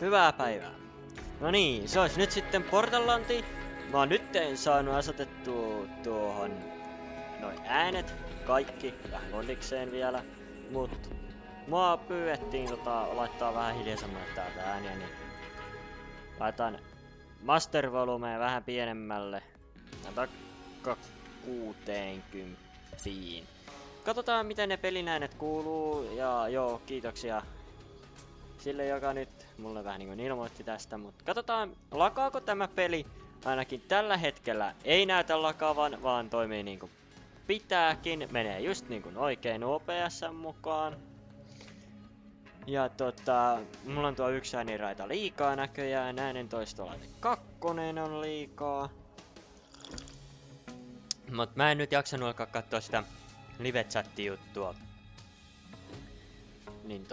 Hyvää päivää. No niin, se olisi nyt sitten Borderlandi. Mä oon nyt saanut asetettua tuohon noin äänet, kaikki, vähän kondikseen vielä. Mut mua pyydettiin laittaa vähän hiljaisemmalle täältä ääniä, niin laitan master volumeen vähän pienemmälle. Takka 60. Katsotaan miten ne pelin äänet kuuluu ja joo, kiitoksia sille joka nyt mulle vähän niin ilmoitti tästä, mutta katsotaan lakaako tämä peli. Ainakin tällä hetkellä ei näytä lakaavan, vaan toimii niin kuin pitääkin. Menee just niin kuin oikein OPS:n mukaan. Ja mulla on tuo yksi ääniraita liikaa näköjään. Äänentoistolaite 2 on liikaa. Mut mä en nyt jaksanut alkaa katsoa sitä live-chatti-juttua. Niin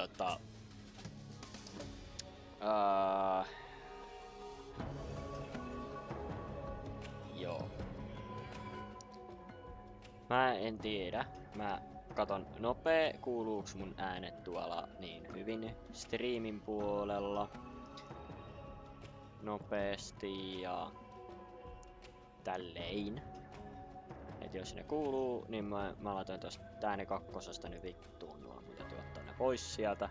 joo. Mä en tiedä. Mä katon nopee, kuuluuks mun äänet tuolla niin hyvin streamin puolella. Nopeesti ja tällein. Et jos ne kuuluu, niin mä laitoin tosta ääni kakkosesta nyt vittuun nuo, mutta tuottaa ne pois sieltä.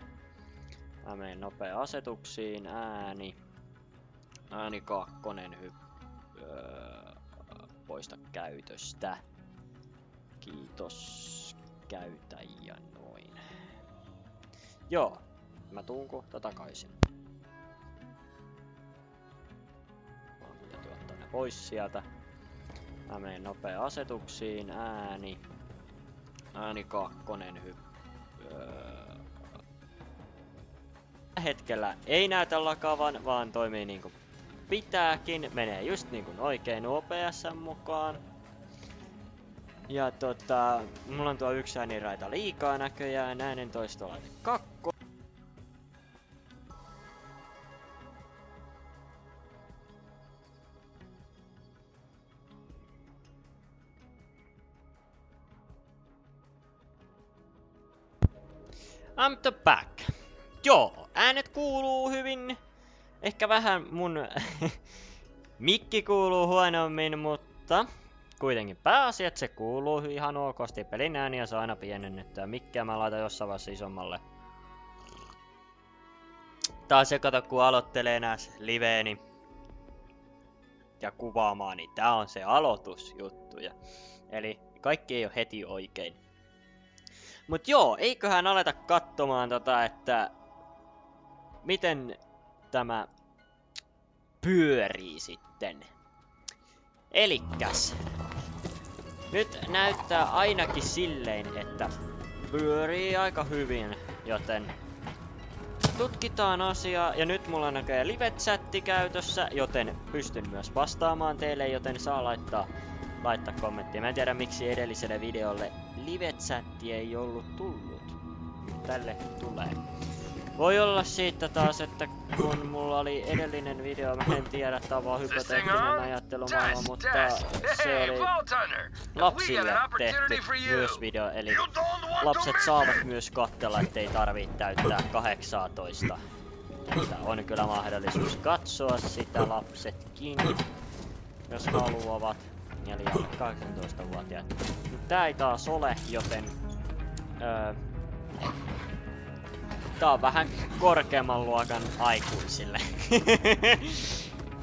Mä menen nopea asetuksiin, ääni 2, poista käytöstä. Kiitos, käytä ja noin. Joo, mä tuunko takaisin. Mä tuottaa ne pois sieltä. Mä menen nopea asetuksiin, ääni 2, hetkellä ei näytä lakaavan, vaan toimii niin kuin pitääkin. Menee just niin kuin oikein OPS:n mukaan. Ja mulla on tuo yksi ääniraita liikaa näköjään. Äänentoistolaite 2. I'm the back. Joo, äänet kuuluu hyvin. Ehkä vähän mun mikki kuuluu huonommin, mutta kuitenkin pääasiat se kuuluu ihan okosti. Pelin ääniä saa aina pienennettyä. Mikkiä mä laitan jossain vaiheessa isommalle. Taas se kato kun aloittelee nääs liveeni ja kuvaamaan, niin tää on se aloitusjuttuja. Eli kaikki ei oo heti oikein. Mut joo, eiköhän aleta katsomaan että miten tämä pyörii sitten. Elikkäs. Nyt näyttää ainakin silleen, että pyörii aika hyvin, joten tutkitaan asiaa. Ja nyt mulla on näköjään live-chatti käytössä, joten pystyn myös vastaamaan teille, joten saa laittaa kommenttia. Mä en tiedä miksi edelliselle videolle live-chatti ei ollut tullut. Tälle tulee. Voi olla siitä taas, että kun mulla oli edellinen video, mä en tiedä, tää on vaan hypoteettinen ajattelumaailma, mutta se oli lapsille tehty myös video, eli lapset saavat myös katsella, ettei tarvii täyttää 18. Että on kyllä mahdollisuus katsoa sitä lapsetkin, jos haluavat, eli 18-vuotiaat. Mutta tää ei taas ole, joten tää on vähän korkeamman luokan aikuisille.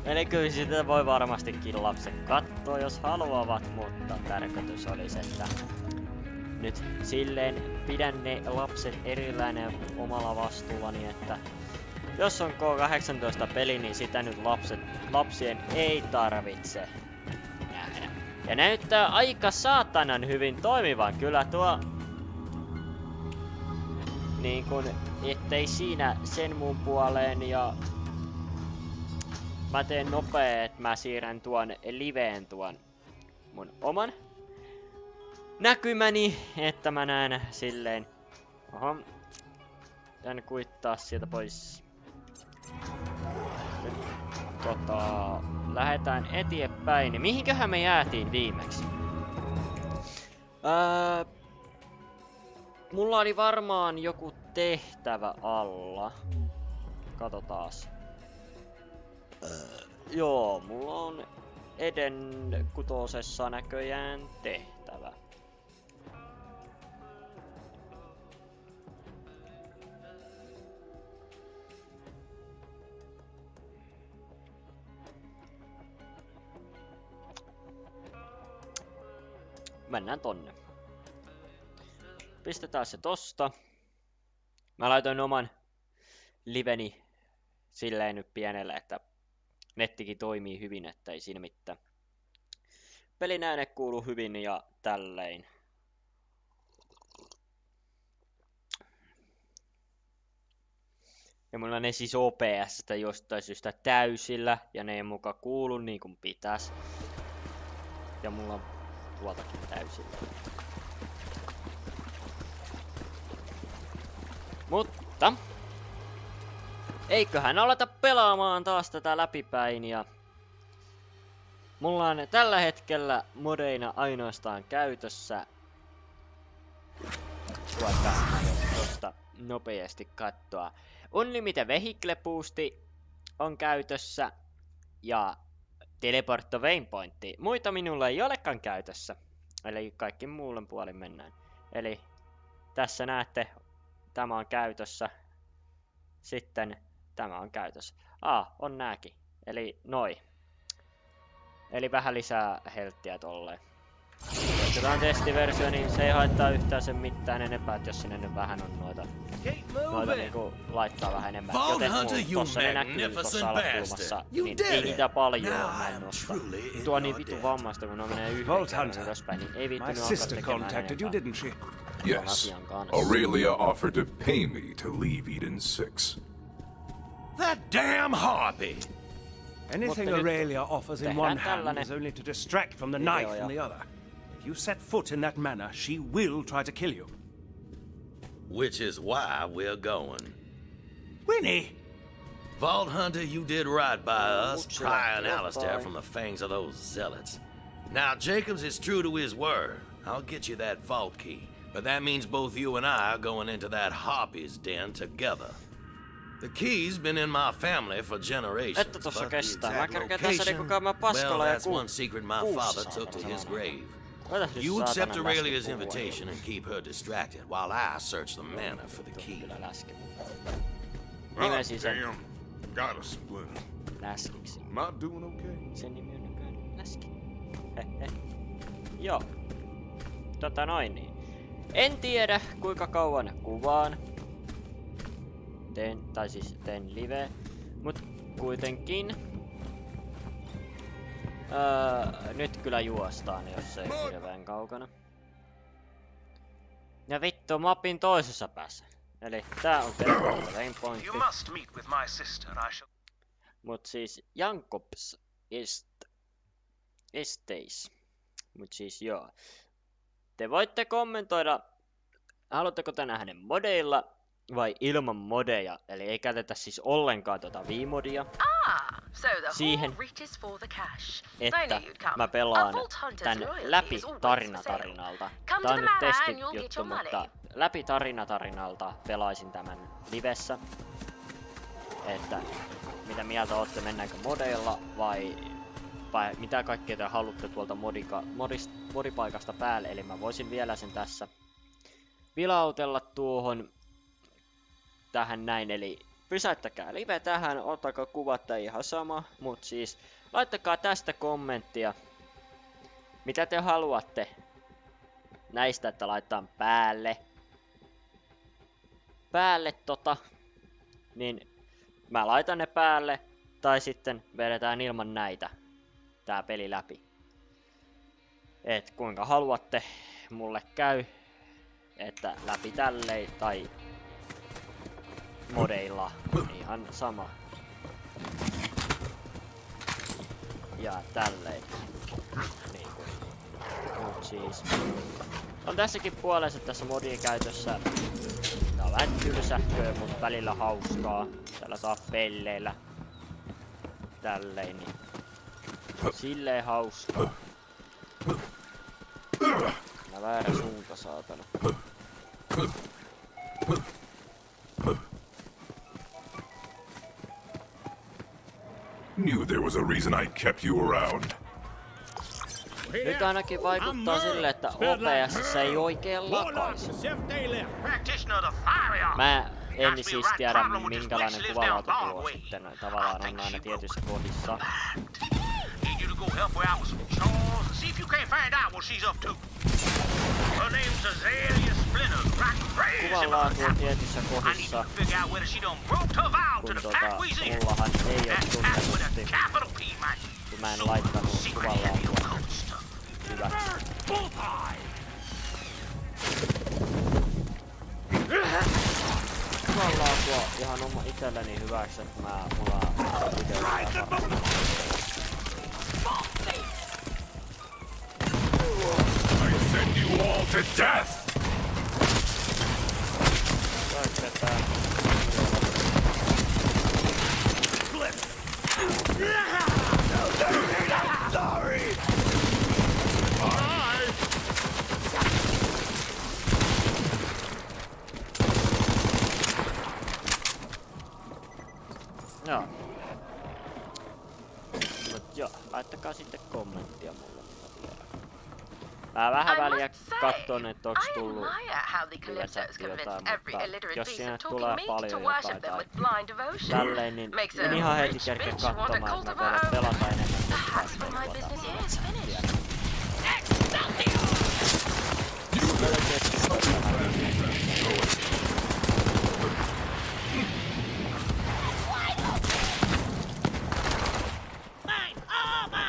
Eli kyllä sitä voi varmastikin lapset katsoa, jos haluavat, mutta tarkoitus olisi, että nyt silleen pidän ne lapset erillään omalla vastuullani, että jos on K18 peli, niin sitä nyt lapsien ei tarvitse nähdä. Ja näyttää aika saatanan hyvin toimivan kyllä tuo niin kun, ettei siinä sen mun puoleen ja mä teen nopea, että mä siirrän tuon liveen tuon mun oman näkymäni, että mä näen silleen. Oho. Tän kuittaa sieltä pois. Nyt lähdetään eteenpäin. Mihinköhän me jäätiin viimeksi? Mulla oli varmaan joku tehtävä alla. Katsotaas. Joo, mulla on Eden 6 näköjään tehtävä. Mennään tonne. Pistetään se tosta. Mä laitoin oman liveni silleen nyt pienelle, että nettikin toimii hyvin, että ei siinä mitään. Pelin ääne kuuluu hyvin ja tällein. Ja mulla ne siis OPS-stä jostain syystä täysillä ja ne ei muka kuulu niin kuin pitäis. Ja mulla on tuoltakin täysillä. Mutta eiköhän aleta pelaamaan taas tätä läpipäin ja mulla on tällä hetkellä modeina ainoastaan käytössä tuosta nopeasti kattoa. Unlimited Vehicle Boosti on käytössä ja Teleporto Waypointti. Muita minulla ei olekaan käytössä. Eli kaikki muulle puolin mennään. Eli tässä näette, tämä on käytössä. Sitten tämä on käytössä. On nääkin. Eli noi. Eli vähän lisää helttiä tolleen. Jos on testiversio, niin se ei haittaa yhtään sen mitään enempää, että jos sinne nyt vähän on noita niinku laittaa vähän enemmän. Joten tossa ne näkyy tossa alakulmassa, niin ei niitä paljon mä en nosta. Tuo on niin vittu vammaista, kun ne menee yhden kerran ylöspäin, niin ei vittu ne alkaa tekemään enempää. Yes, Aurelia offered to pay me to leave Eden 6. That damn harpy! Anything Aurelia offers in one hand is only to distract from the knife in the other. If you set foot in that manor, she will try to kill you. Which is why we're going. Winnie! Vault Hunter, you did right by us, prying Alistair from the fangs of those zealots. Now, Jacobs is true to his word. I'll get you that vault key. But that means both you and I are going into that harpy's den together. The key's been in my family for generations, but the exact location, well, that's one secret my father took to his grave. You accept Aurelia's invitation and keep her distracted while I search the manor for the key. Oh, damn. Got a splinter. Am I doing okay? Sen nimi on nykyään läski. Joo. Noin niin. En tiedä kuinka kauan kuvaan. Teen live, mut kuitenkin. Nyt kyllä juostaan, jos ei hirveen kaukana. Ja vittu, mapin toisessa päässä. Eli tää on Teleporto Waypointti. Mut siis Jankobs Estates. Mut siis joo. Te voitte kommentoida, haluatteko te nähdä modeilla vai ilman modeja, eli ei käytetä siis ollenkaan viimodia siihen, että mä pelaan tän läpi tarinatarinalta. Tää on nyt testijuttu, mutta läpi tarinatarinalta pelaisin tämän livessä. Että mitä mieltä ootte, mennäänkö modeilla vai mitä kaikkea te haluatte tuolta modipaikasta päälle, eli mä voisin vielä sen tässä vilautella tähän näin, eli pysäyttäkää live tähän, ottakaa kuvat tai ihan sama, mut siis laittakaa tästä kommenttia, mitä te haluatte näistä, että laittaa päälle niin mä laitan ne päälle, tai sitten vedetään ilman näitä tää peli läpi. Et kuinka haluatte, mulle käy, että läpi tälleen tai modeilla, ihan sama. Ja tälleen. Niin. Mut siis on tässäkin puolessa tässä modin käytössä. Tää on vähän tylsähköä, mut välillä hauskaa. Täällä saa pelleillä. Tälleen niin. Silleen hauskaa. Mä väärä suunta, saatana. there was a reason I kept you around. Nyt ainakin vaikuttaa sille, että OPS ei oikein lakaisi. Mä en siis tiedä minkälainen kuvanlaatu tuo sitten tavallaan on aina tietyissä kohdissa. Kuvanlaatu on tietyissä kohdissa, kun mullahan ei oo tunnetusti, kun mä en laittanut kuvanlaatua hyväksi. Kuvanlaatua ihan oma itselleni hyväksi, että mulla on videoita. I send you all to death! Sorry! Joo. Mut joo, laittakaa sitten kommenttia mulle vielä. Mä vähän väliä katson, että onks tullut yleensäkin jotain, mutta jos siinä tulee paljon jotain tai tälleen, niin en ihan heti kerkeä katsomaan, että mä voin pelata enemmän.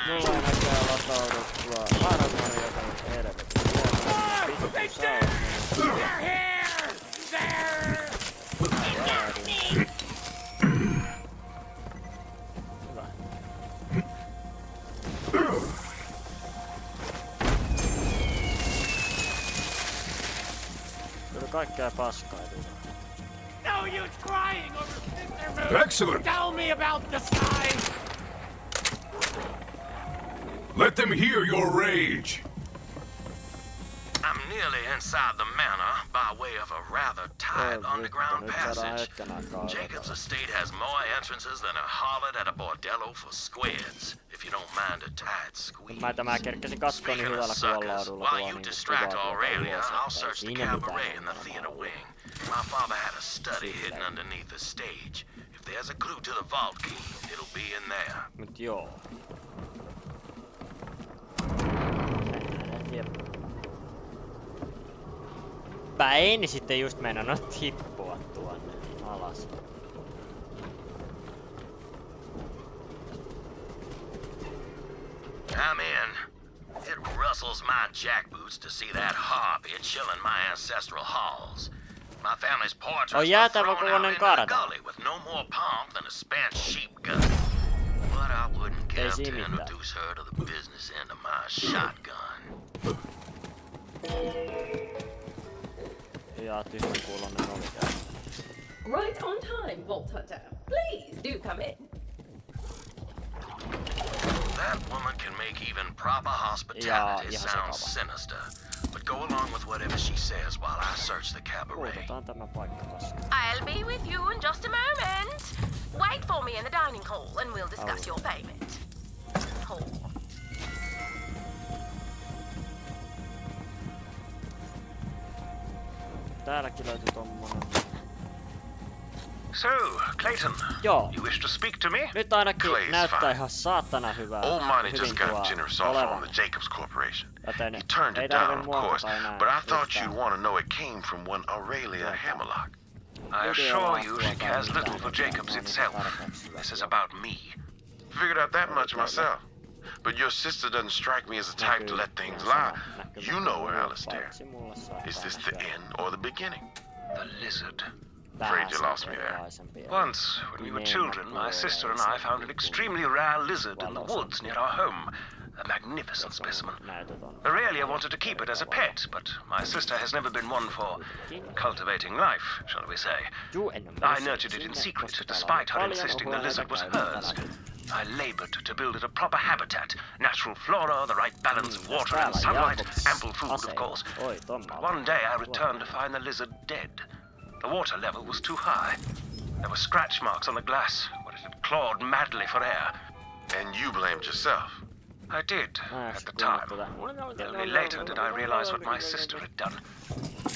Mulla ei näkään latauduttua armoria, joka nyt helvetti. Hyvä. Kyllä kaikkea paskaa ei tule. No use crying over Sister Moon. Excellent! Tell me about the sky. Let them hear your rage! I'm nearly inside the manor by way of a rather tight underground passage. Jacob's estate has more entrances than a harlot at a bordello for squids, if you don't mind a tight squeeze. Speaking of suckers, while you distract Aurelia, I'll search the cabaret in the theater wing. My father had a study hidden underneath the stage. If there's a clue to the vault key, it'll be in there. Mut joo. Mä en sitten just meinannut tippua tuonne alas. I'm in. It rustles my jackboots to see that harpy chilling my ancestral halls. My family's portraits were thrown out in the gully with no more pomp than a spent sheep gun. But I wouldn't care to introduce her to the business end of my shotgun. Right on time, Vault Hunter. Please do come in. That woman can make even proper hospitality sound sinister. But go along with whatever she says while I search the cabaret. I'll be with you in just a moment. Wait for me in the dining hall and we'll discuss your payment. Täälläkin löytyy tommonen. So, Clayton, Joo. you wish to speak to me? Nyt ainakin Clay's näyttää fine. ihan saatana hyvää. Old Monty hyvin just got a tuo generous offer olevan. from the Jacobs Corporation. Joten He turned ei it down, tarvi of course, muokata enää but I thought yhtään. you'd want to know it came from one Aurelia Hammerlock. I assure you she cares little for Jacobs itself. This is about me. Figured out that much myself. But your sister doesn't strike me as the type to let things lie. You know her, Alistair. Is this the end or the beginning? The lizard. Afraid you lost me there. Once, when we were children, my sister and I found an extremely rare lizard in the woods near our home. A magnificent specimen. Aurelia wanted to keep it as a pet, but my sister has never been one for cultivating life, shall we say. I nurtured it in secret, despite her insisting the lizard was hers. I labored to build it a proper habitat, natural flora, the right balance of water and sunlight, ample food, of course. But one day I returned to find the lizard dead. The water level was too high. There were scratch marks on the glass, where it had clawed madly for air. And you blamed yourself. I did, at the time. Only later did I realize what my sister had done.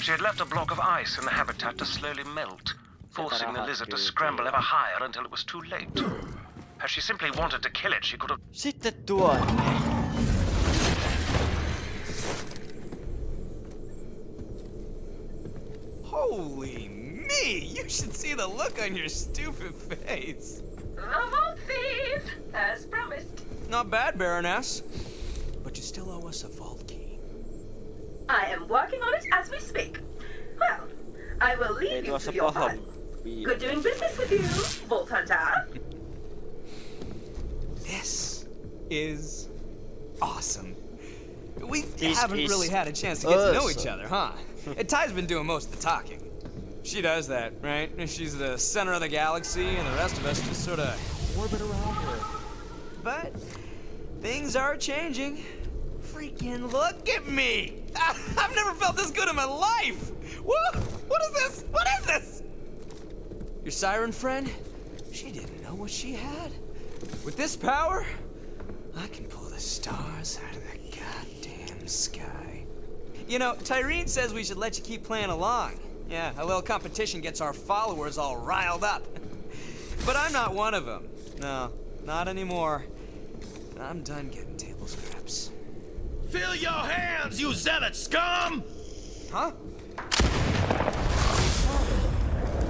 She had left a block of ice in the habitat to slowly melt, forcing the lizard to scramble ever higher until it was too late. Had she simply wanted to kill it, she could have... Sitten tuonne. Holy me! You should see the look on your stupid face. The vault thief, as promised. Not bad, Baroness. But you still owe us a vault key. I am working on it as we speak. Well, I will leave you to your fun. Good doing business with you, Vault Hunter. This is awesome. We This haven't is really had a chance to get to know each awesome. other, huh? And Ty's been doing most of the talking. She does that, right? She's the center of the galaxy, and the rest of us just sort of orbit around her. But things are changing. Freaking look at me! I've never felt this good in my life! Whoa! What is this? What is this? Your siren friend? She didn't know what she had. With this power, I can pull the stars out of the goddamn sky. You know, Tyreen says we should let you keep playing along. Yeah, a little competition gets our followers all riled up. But I'm not one of them. No, not anymore. I'm done getting table scraps. Fill your hands, you zealot scum! Huh?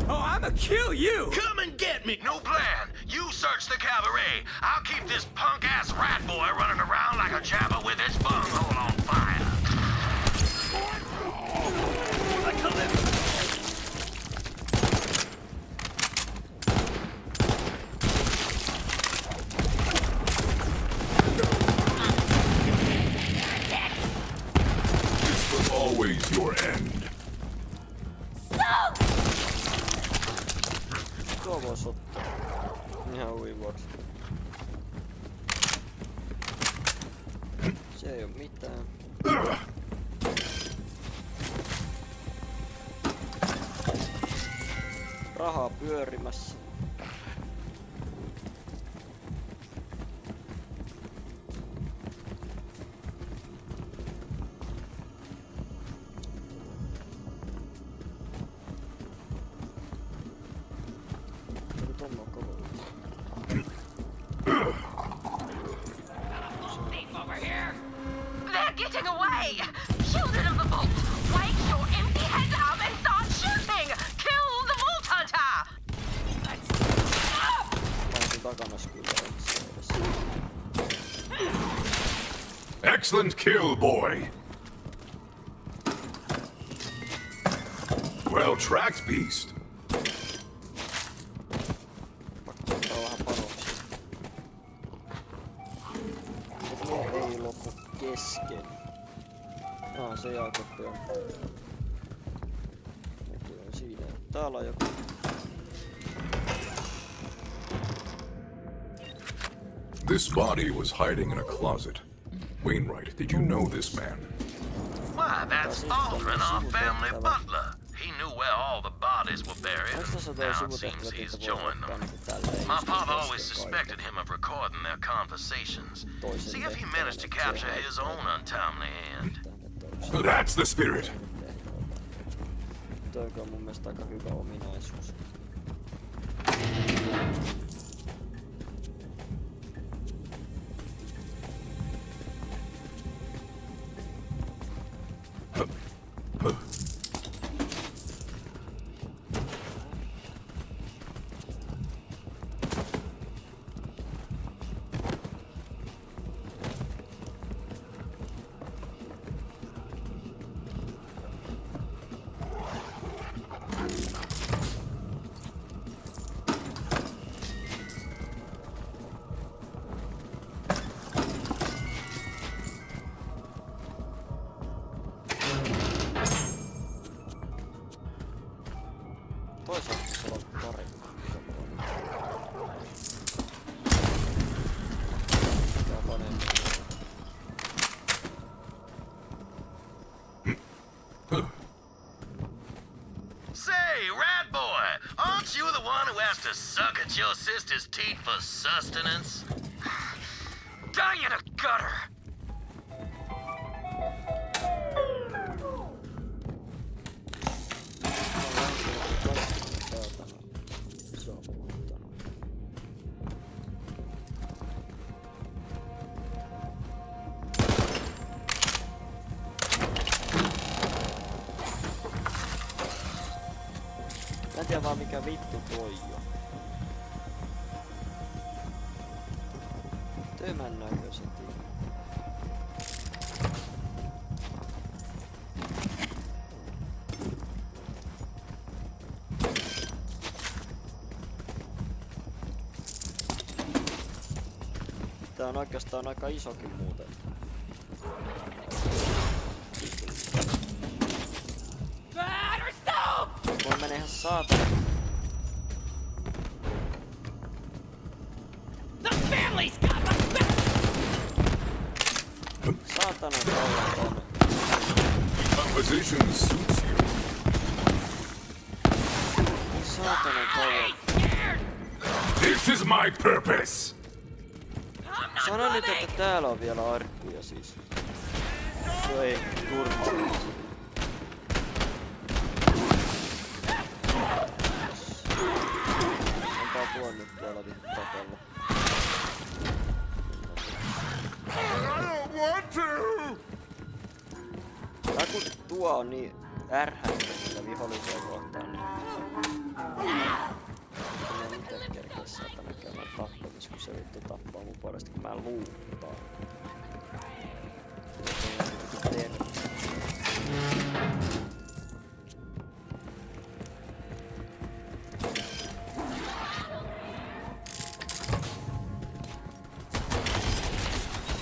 Oh, I'ma kill you! Come and get me! No plan. You search the cabaret. I'll keep this punk-ass rat boy running around like a jabber with his bunghole on fire. This was always your end. Tuo vois ottaa. Ihan uivuoksi. Se ei oo mitään. Rahaa pyörimässä. They're getting away! Children of the Vault, wake your empty heads up and start shooting! Kill the Vault Hunter! Pääsin takanas kyllä edessä. Excellent kill, boy. Well tracked, beast. Pakko ottaa vähän panoksia. Mut mulla ei lopu kesken. Se Jaakoppi on. Nekin on siinä. Täällä on joku. This body was hiding in a closet. Wainwright, did you know this man? Why, that's Aldrin, our family butler. He knew where all the bodies were buried, and now it seems he's joined them. My father always suspected him of recording their conversations. See if he managed to capture his own untimely end. That's the spirit. Toikin on mun mielestä aika hyvä ominaisuus. Toisaalta se on pari. Tää panee. Say, rat boy, aren't you the one who has to suck at your sister's teeth for sustenance? Die in a gutter! Mä en tiedä vaan mikä vittu toi on. Tömän näköiset. Tää on oikeastaan aika isokin muuten. Voi mene ihan saatana. Saatana kauan. Composition suits you. Saatana kauan. This is my purpose. Sano nyt, että täällä on vielä arkkuja siis. No ei, turhaa. Onpaa tuon nyt tuolla vittu tapella. Tää kun tuo on niin ärhäkkä vihollisia kohtaan, niin... En itse kerkeä saatana käymään tappamis, kun se vittu tappaa mun puolesta, kun mä luuttaan.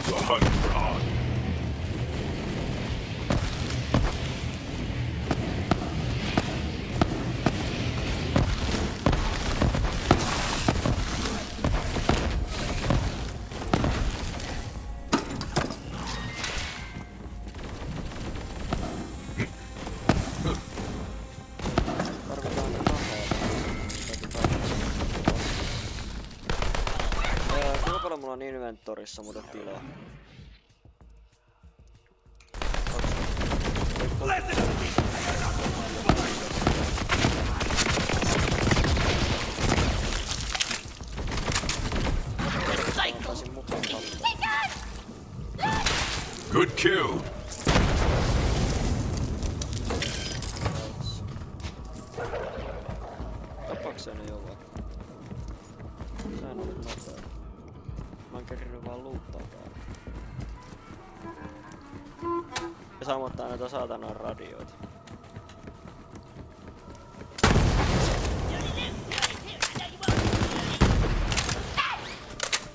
The hunt on. Mulla on inventorissa muuta tilaa. Good kill. Tapakseni jollain. Sehän oli nopea. Mä oon kerännyt vaan luuttaa täällä. Ja sammuttaa näitä saatanan radioita.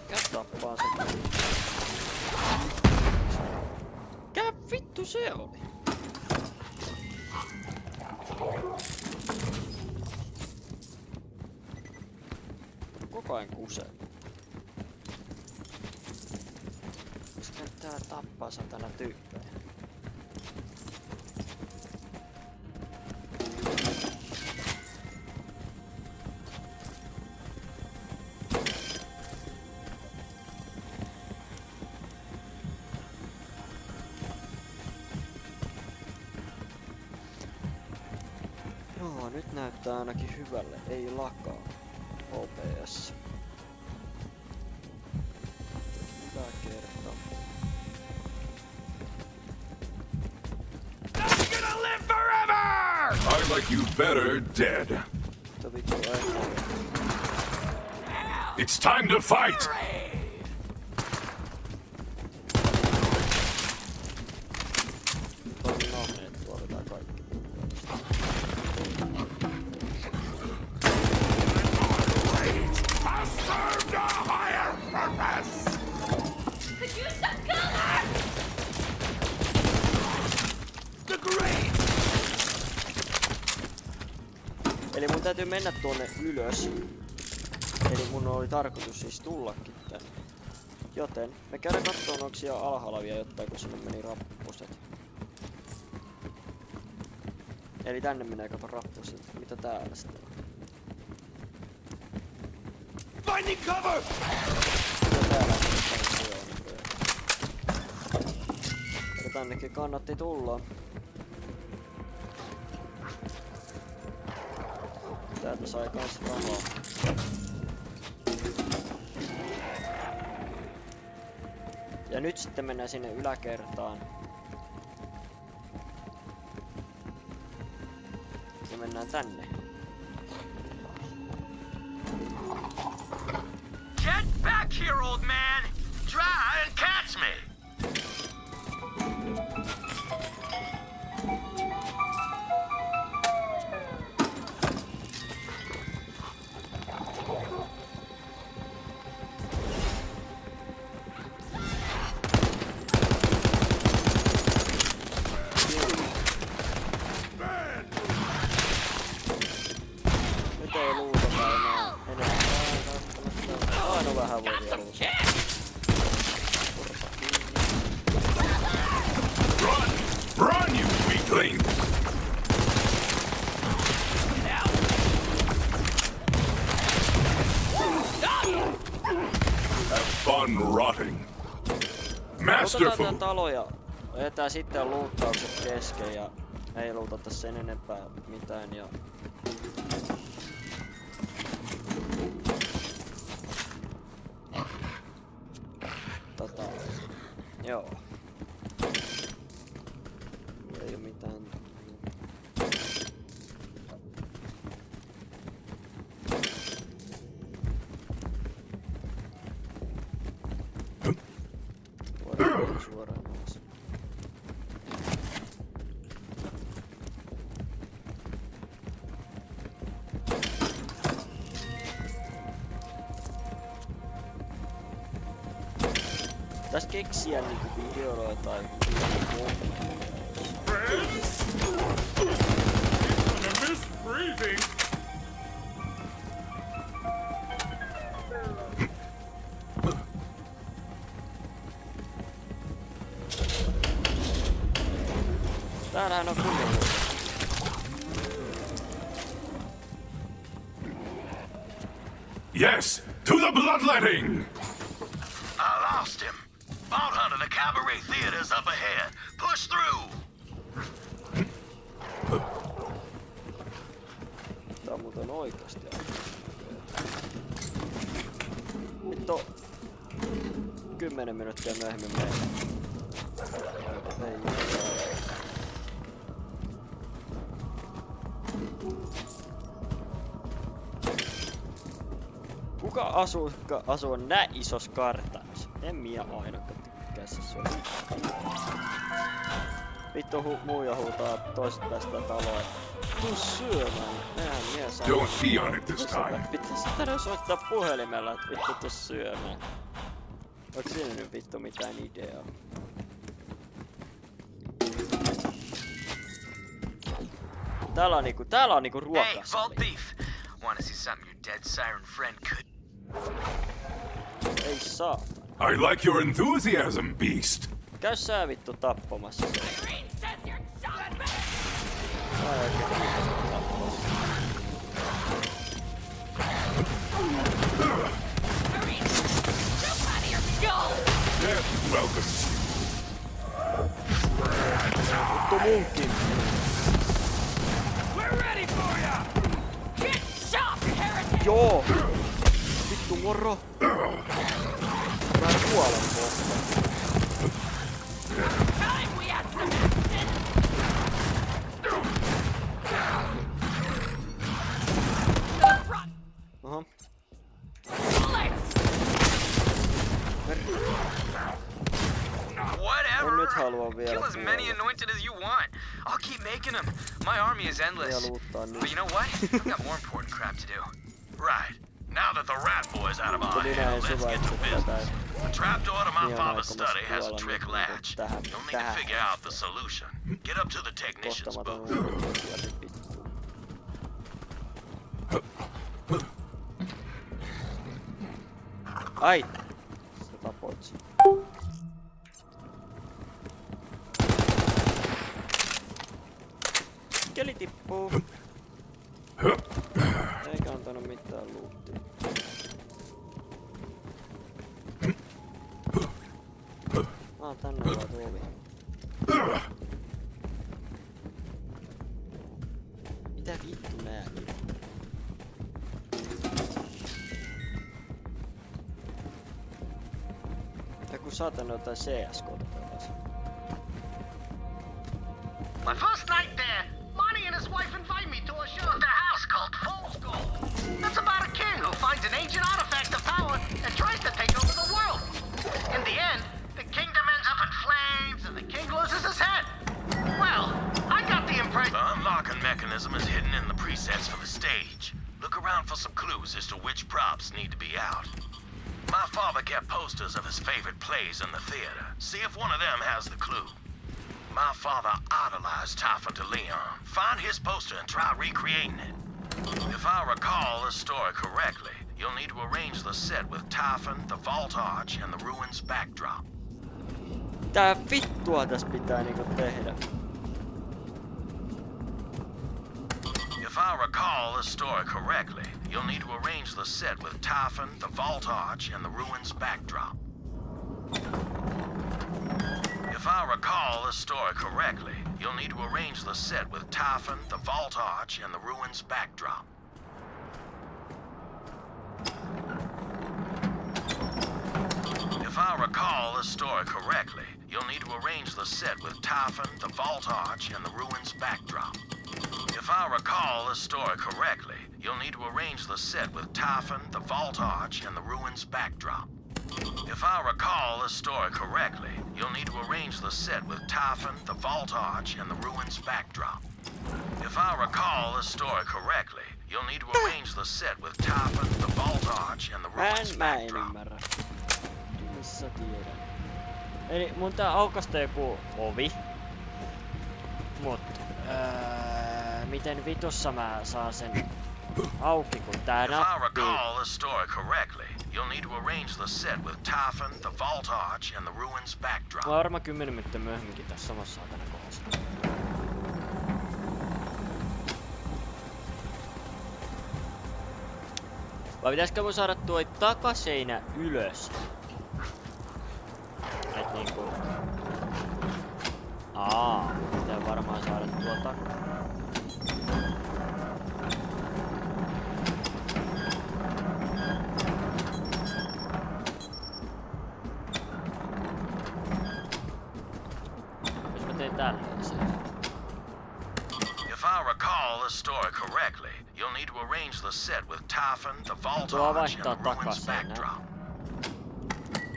Ja tappaa sen. Mikä vittu se oli? Koko ajan kusee. Täällä tappaa satana tyyppejä. Joo, nyt näyttää ainakin hyvälle. Ei lakaa. OPS. Hyvä kerta. I like you better dead. It's time to fight! Eli mun täytyy mennä tuonne ylös. Eli mun oli tarkoitus siis tullakin tänne. Joten me käydään kattoon onko siellä alhaalla vielä jotain, kun sinne meni rappuset. Eli tänne menee kato rappuset. Mitä täällä sitten on? Finding cover! Mitä täällä on? Ja tännekin kannatti tulla. Täältä sai kans rahaa. Ja nyt sitten mennään sinne yläkertaan. Ja mennään tänne. Get back here, old man! Try and catch me! Nyt ei luutata enää aina vähän voi vielä luutata. Run, you weakling! Have fun rotting. Otetaan Masterful. tää talo ja jätetään sitten luuttaukset kesken ja ei luutata sen enempää mitään ja... Joo. Ei oo mitään. Voidaan suoraan alas. Pitäis keksiä niinku videoilla tai täällähän on kunnolla. Yes, to the bloodletting! I lost him. Vault Hunter, the cabaret theater's up ahead. Push through! Tää on muuten oikeasti aika. Vittu. 10 minuuttia myöhemmin mennään. Kuka asuu näin isossa kartanossa? En minä ainakaan tykkää se on. Vittu muija huutaa toisesta päästä taloa. Tuu syömään. Eihän minä saa. Don't be on it this time. Pitäis tänne soittaa puhelimella, et vittu tuu syömään. Onks siinä nyt vittu mitään ideaa? Täällä on niinku ruokas. Hey, Vault Thief! Wanna see something your dead siren friend could? Ei saa. I like your enthusiasm, beast. Käy sä vittu tappamassa. Ai oikein tappamassa. Yes, welcome. Vittu munkin. We're ready for ya! Get shot, heretic! Joo! Vittu moro! Mä en kuolen kohta. Time we had some action! To the front! Aha. Bullets! Whatever. Nyt haluan vielä Kill as many kuolla. anointed as you want. I'll keep making them. My army is endless. But you know what? I've got more important crap to do. Right. Now that the rat boy's out of our hair, let's get to business. The trapdoor to my father's study has a trick latch. You'll need to figure out the solution. Get up to the technician's booth. Ai! Sä tapoit sen. Keli tippuu. Eikä antanut mitään luuttia. Tänne vaan tuoli. Mitä vittu nääkin? Ja kun saatan jotain CS::ta pelasin. My first night there, Monty and his wife invite me to a show at their house called Fool's Gold. That's about a king who finds an ancient artifact of power and tries to take over the world. In the end, the kingdom ends up in flames and the king loses his head. Well, I got the impression... The unlocking mechanism is hidden in the presets for the stage. Look around for some clues as to which props need to be out. My father kept posters of his favorite plays in the theater. See if one of them has the clue. My father idolized Typhon de Leon. Find his poster and try recreating it. If I recall this story correctly, you'll need to arrange the set with Typhon, the Vault Arch, and the ruins backdrop. Tää vittua täs pitää niinku tehdä. If I recall this story correctly, you'll need to arrange the set with Typhon, the Vault Arch, and the ruins backdrop. If I recall this story correctly, you'll need to arrange the set with Typhon, the Vault Arch, and the ruins backdrop. If I recall this story correctly, you'll need to arrange the set with Typhon, the Vault Arch, and the ruins backdrop. If I recall this story correctly, you'll need to arrange the set with Typhon, the Vault Arch, and the ruins backdrop. If I recall this story correctly, you'll need to arrange the set with Typhon, the Vault Arch, and the ruins backdrop. If I recall this story correctly, you'll need to arrange the set with Typhon, the Vault Arch, and the ruins backdrop. Missä tiedän. Eli mun tää aukasta joku ovi. Mut miten vitussa mä saan sen auki kun tää nappi? If I recall this story correctly, you'll need to arrange the set with Typhon, the Vault Arch, and the ruins backdrop. Mä oon varmaan 10 minuuttia myöhemminkin tässä samassa saatana kohdassa. Vai pitäisikö mun saada tuo takaseinä ylös? Et niinku... pitää varmaan saada tuo Jos mä teen tälleen sen. If I recall this story correctly, you'll need to arrange the set with Typhon, the Vault Tuo Arch, and vaihtaa the ruins takaseinää. backdrop.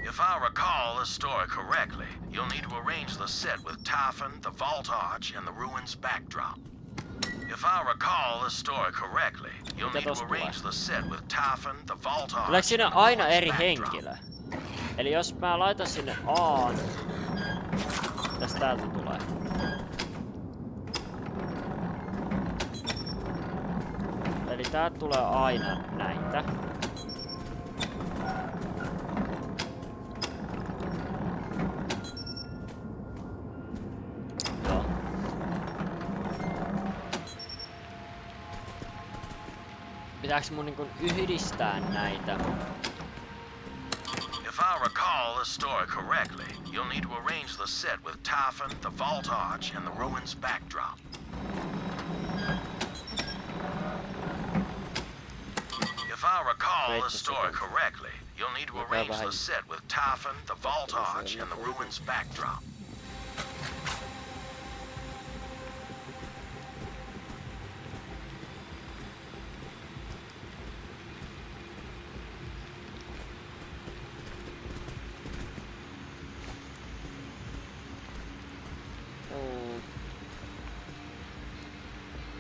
If I recall this story correctly, you'll need to arrange the set with Typhon, the Vault Arch, and the ruins backdrop. If I recall this story correctly, you'll need to arrange the set with Typhon, the Vault Arch, Tuleeko siinä and the aina ruins eri backdrop. henkilö? Eli jos mä laitan sinne A:n, tästä täältä tulee. Eli täältä tulee aina näitä. Joo. Pitääks mun niinkun yhdistää näitä? If I recall this story correctly, you'll need to arrange the set with Typhon, the Vault Arch, and the ruins backdrop. If I recall this story correctly, you'll need to arrange the set with Typhon, the Vault Arch, and the ruins backdrop.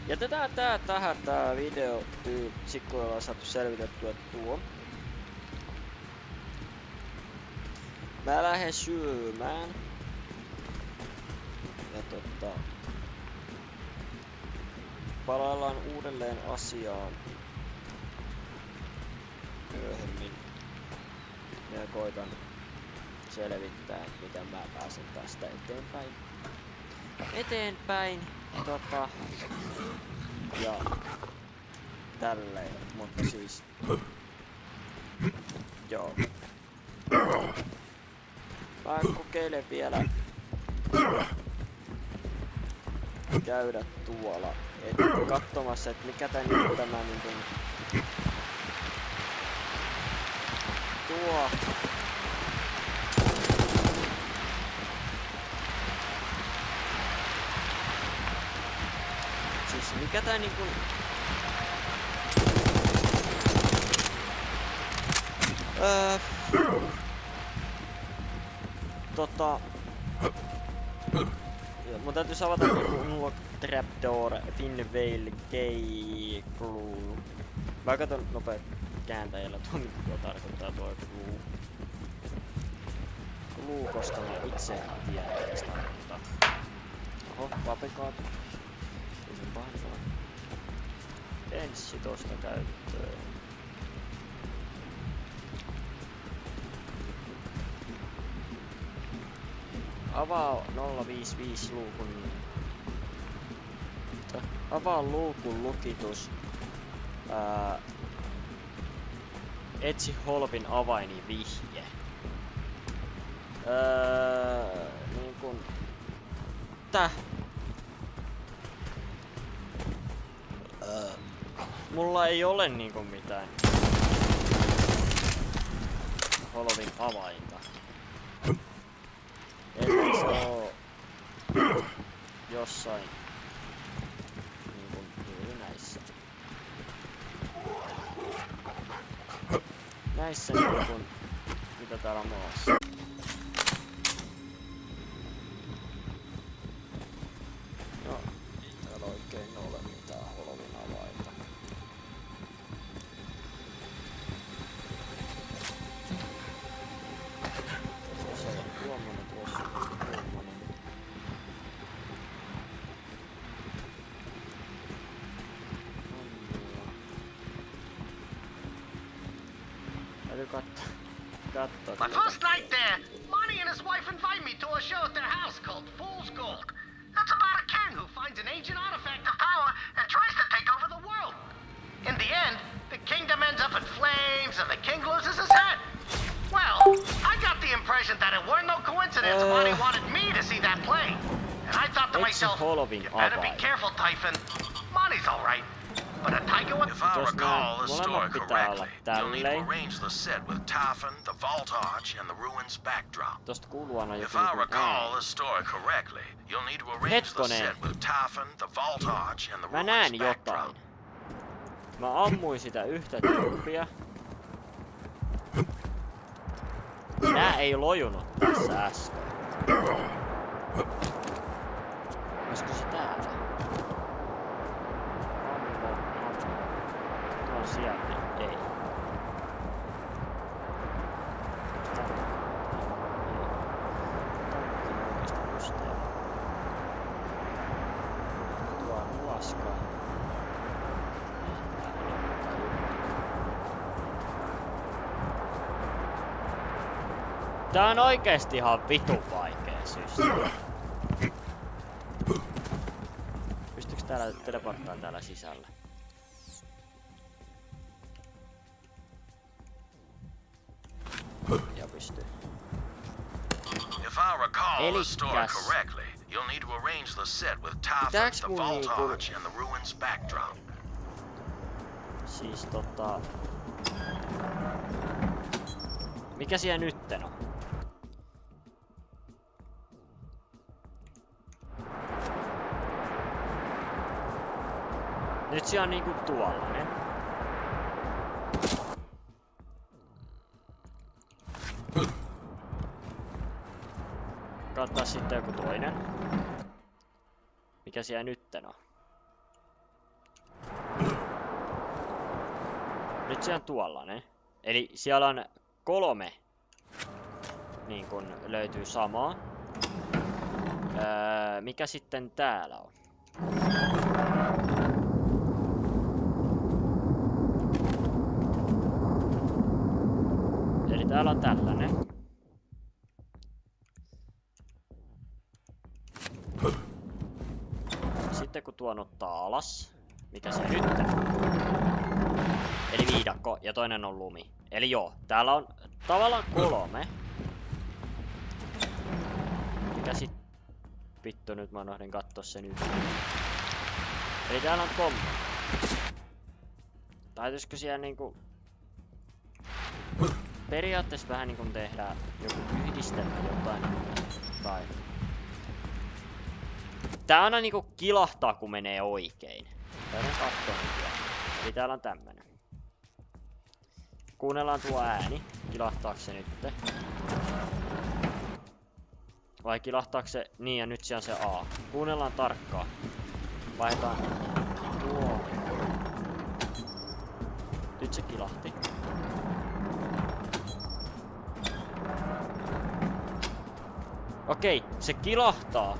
Jätetään tähän tää video tyyppi, kun ollaan saatu selvitettyä tuo. Mä lähden syömään. Ja palaillaan uudelleen asiaan myöhemmin. Ja koitan selvittää, miten mä pääsen tästä eteenpäin. Ja tälleen, mutta siis joo. Mä kokeilen vielä käydä tuolla katsomassa, että mikä tän nyt tämä niin kuin tuo. Siis mikä tää niin kuin mun täytyis avata niinku Unlock Trapdoor, Finveil, Key, Clue. Mä katon nopeet kääntäjällä tuo mitä tuo tarkoittaa tuo Clue. Clue, koska mä itse tiedän mitä se tarkoittaa. Oho, papikaat. Ei sen pahentaa. Penssi tosta käyttöön. Avaa 055 luukun. Avaa luukun lukitus. Etsi holvin avaini vihje. Niin kun tää. Mulla ei ole niinku mitään holvin avainta. Ellei se oo jossain niinkun juuri näissä. Näissä niinkun mitä täällä on maassa. No, ei täällä oikein ole mitään holvin avainta. Tuossa on tuommoinen, tuossa on tuommoinen. Täytyy katsoa. My first night there, Monty and his wife invite me to a show at their house called Fool's Gold. That's about a king who finds an ancient artifact of power and tries to take over the world. In the end, the kingdom ends up in flames and the king loses his head. Well, I got the impression that it weren't no coincidence Monty wanted me to see that play. And I thought to myself, you better be careful, Typhon. Monty's alright. But a tiger with... If I recall the story correctly, you'll need to arrange the set with Typhon, the Vault Arch, and the ruins backdrop. If I recall the story correctly, you'll need to arrange the set with Typhon, the Vault Arch, and the ruins backdrop. Mä ammuin sitä yhtä tyyppiä. Nää ei lojunut tässä äsken. Olisiko se täällä? Tuo on sieltä. Ei. Tuo on nuoska. Tää on oikeesti ihan vitun vaikea systeemi. Pystyykö täällä teleporttaa täällä sisällä? Ja pystyy. If I recall the story correctly, you'll need to arrange the set with Typhon, the Vault Arch, and the ruins backdrop. Siis mikä siellä nytten on? Nyt siellä on niinku tuollainen. Katsotaan sitten joku toinen. Mikä siellä nytten on? Nyt siellä on tuollainen. Eli siellä on 3 niin kun löytyy samaa. Mikä sitten täällä on? Eli täällä on tällainen. Sitten kun tuon ottaa alas, mikä se nyt on? Eli viidakko ja toinen on lumi. Eli joo, täällä on tavallaan 3. Mikä sit... Vittu, nyt mä unohdin kattoo sen yhden. Eli täällä on tommonen. Taituisko siellä niinku... Periaatteessa vähän niinku tehdään joku yhdistelmä jotain. Tai... Tää aina niinku kilahtaa kun menee oikein. Täällä on kattoa. Eli täällä on tämmönen. Kuunnellaan tuo ääni. Kilahtaako se nytte? Vai kilahtaako se... Niin ja nyt siellä on se A. Kuunnellaan tarkkaan. Vaihdetaan tuo. Nyt se kilahti. Okei, se kilahtaa.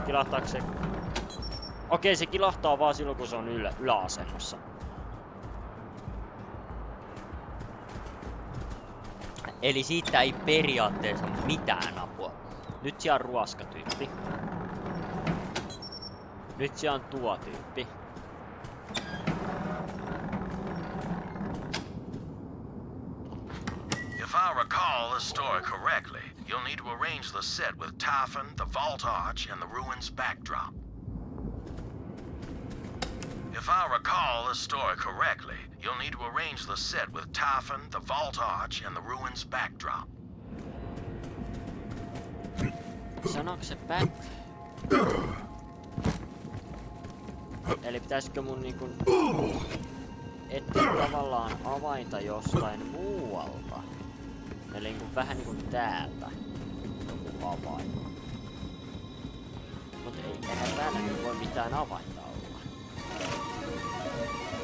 Kilahtaako se... Okei, se kilahtaa vaan silloin kun se on yläasennossa. Eli siitä ei periaatteessa mitään apua. Nyt siellä on ruoskatyyppi. Nyt siellä on tuo tyyppi. If I recall this story correctly, you'll need to arrange the set with Typhon, the Vault Arch, and the ruins backdrop. If I recall this story correctly, you'll need to arrange the set with Typhon, the Vault Arch, and the ruins backdrop. Sanooko se back? Eli pitäisikö mun niinku etsiä tavallaan avainta jostain muualta? Eli niinku vähän niinku täältä joku avain. Mut eihän täällä nyt voi mitään avainta olla.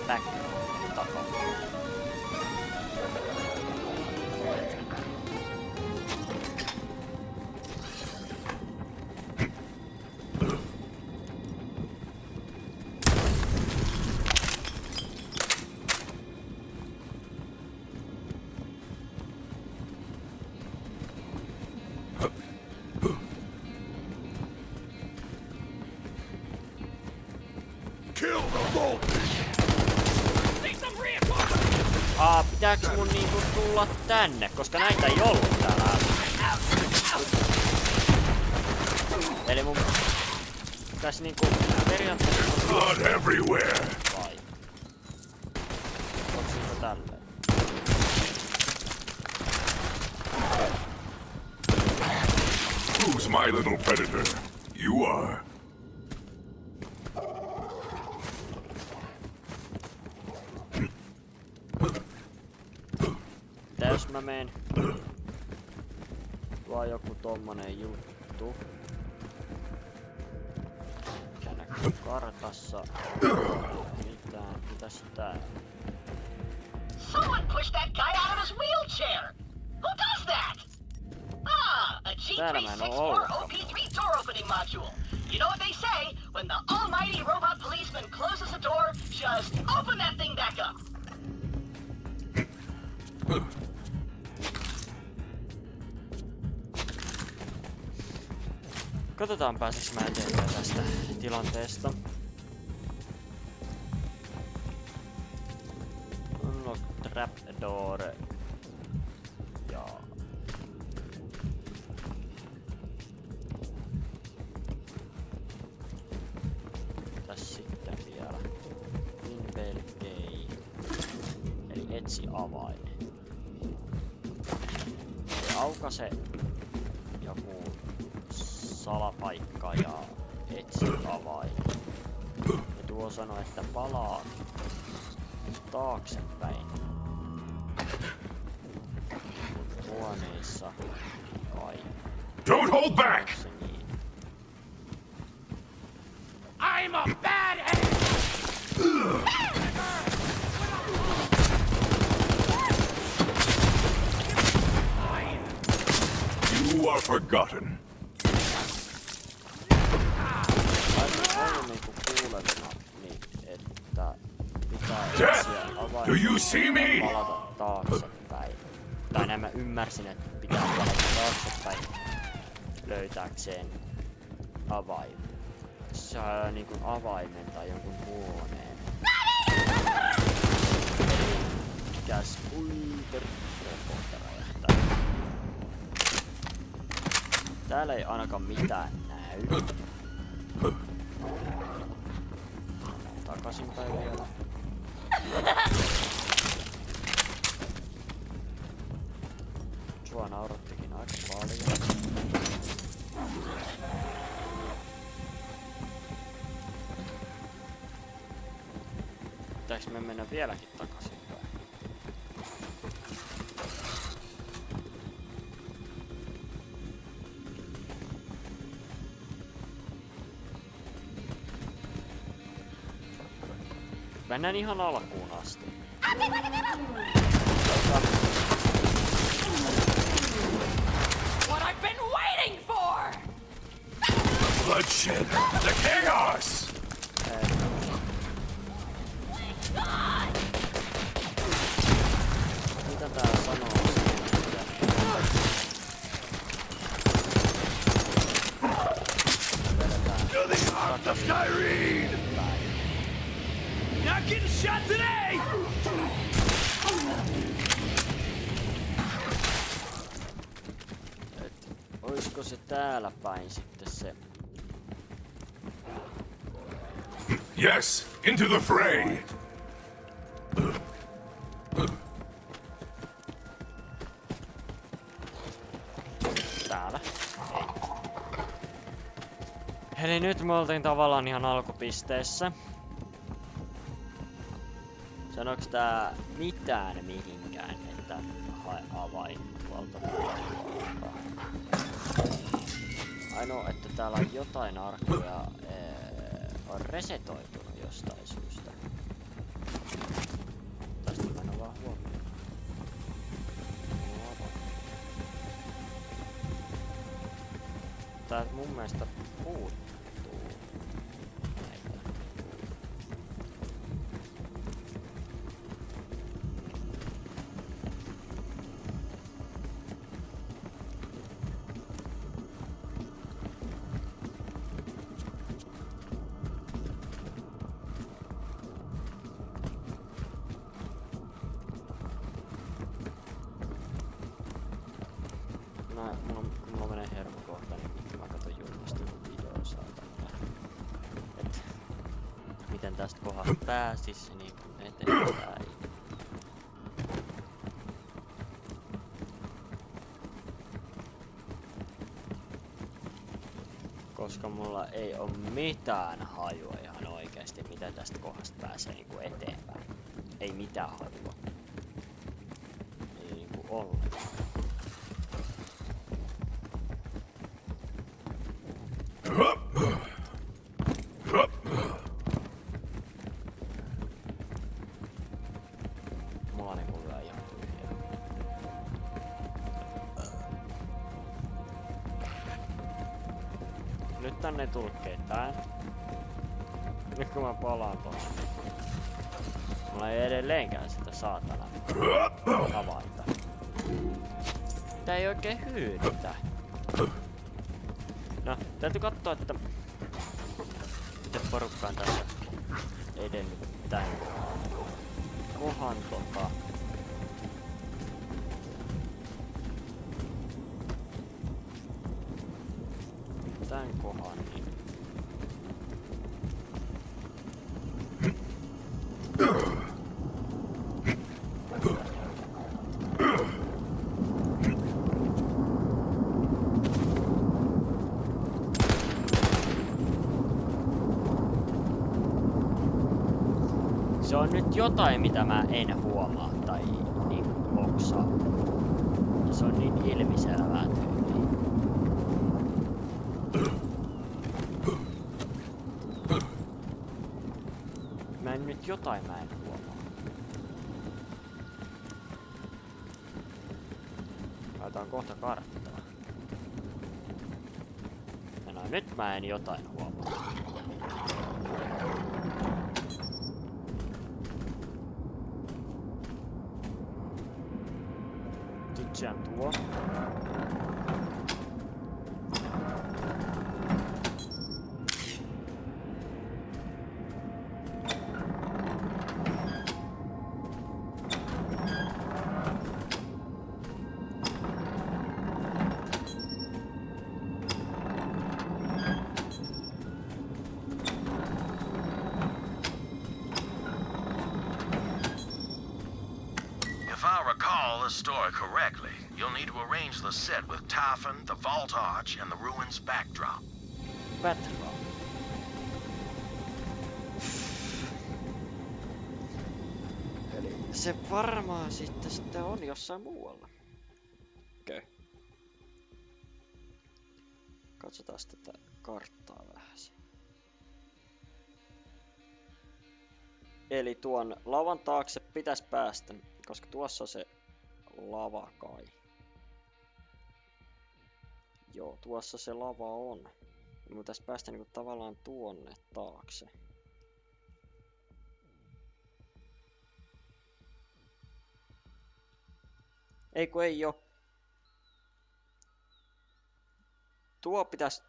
Back takaa. Pitääks mun niinku tulla tänne, koska näitä ei ollut täällä. Eli mun pitäis niinku periaatteessa... Blood everywhere! Vai? Onks niinku tälleen? Who's my little predator? You are. Jos mä meen... Tuo on joku tommonen juttu. Mikä näkyy kartassa. Mitäs tää? Someone pushed that guy out of his wheelchair! Who does that? Ah, a G364 OP3 door opening module. You know what they say? When the almighty robot policeman closes a door, just open that thing back up. Katsotaan pääseks mä eteenpäin tästä tilanteesta. Unlock trapdoor. Ja... Mitäs sitten vielä? Invel key. Eli etsi avain. Eli aukase joku salapaikka ja etsi avain. Ja tuo sanoo, että palaa taaksepäin. Huoneissa kai. Don't hold back! Niin. I'm a bad egg! You are forgotten. Do you see me? Palata taaksepäin. Tai näin mä ymmärsin, että pitää palata taaksepäin löytääkseen avain. Saa niinku avaimen tai jonkun huoneen. Mikäs reportera jähtää. Täällä ei ainakaan mitään näy. Sua naurattikin aika paljon. Pitääks me mennä vieläkin takaisin? Mennään ihan alkuun asti. What I've been waiting for! Bloodshed! The chaos! Mitä tää sanoo? To the heart of Kyrene! Not getting shot today! Oisko se täällä päin sitten se? Yes, into the fray! Täällä. Ei. Eli nyt me oltiin tavallaan ihan alkupisteessä. Sanoks tää mitään mihinkään, että hae avain tuolta? Ainoa, että täällä on jotain arkkuja on resetoitunut jostain syystä. Tästä mä en oo vaan huomioon. Tää mun mielestä puuttuu näitä. Mulla menee hermo kohta, niin vittu mä katon julkaistunut videon saatana. Et miten tästä kohdasta pääsis niin eteenpäin. Koska mulla ei oo mitään hajua ihan oikeesti, miten tästä kohdasta pääsee niinku eteenpäin. Ei mitään hajua. Ei niinku ollenkaan. Mulla niinku lyö ihan tyhjää. Nyt tänne ei tullut ketään. Nyt kun mä palaan tuohon. Mulla ei edelleenkään sitä saatana avainta. Tää ei oikein hyödytä. No, täytyy katsoa, että miten porukka on tässä edennyt tän kohan tän kohan niin. Se on nyt jotain, mitä mä en huomaa tai niin hoksaa. Se on niin ilmiselvää tyyliä. Mä en nyt jotain mä en huomaa. Laitetaan kohta karttaa. No, nyt mä en jotain huomaa. Tytsään tuo. story correctly, you'll need to arrange the set with Typhon, the Vault Arch, and the Ruins backdrop. Backdrop. Eli se varmaan sitten on jossain muualla. Okei. Katsotaan tätä karttaa vähän. Eli tuon lavan taakse pitäisi päästä, koska tuossa on se lava kai. Joo, tuossa se lava on. Me pitäisi päästä niinku tavallaan tuonne taakse. Ei kun ei oo. Tuo pitäisi,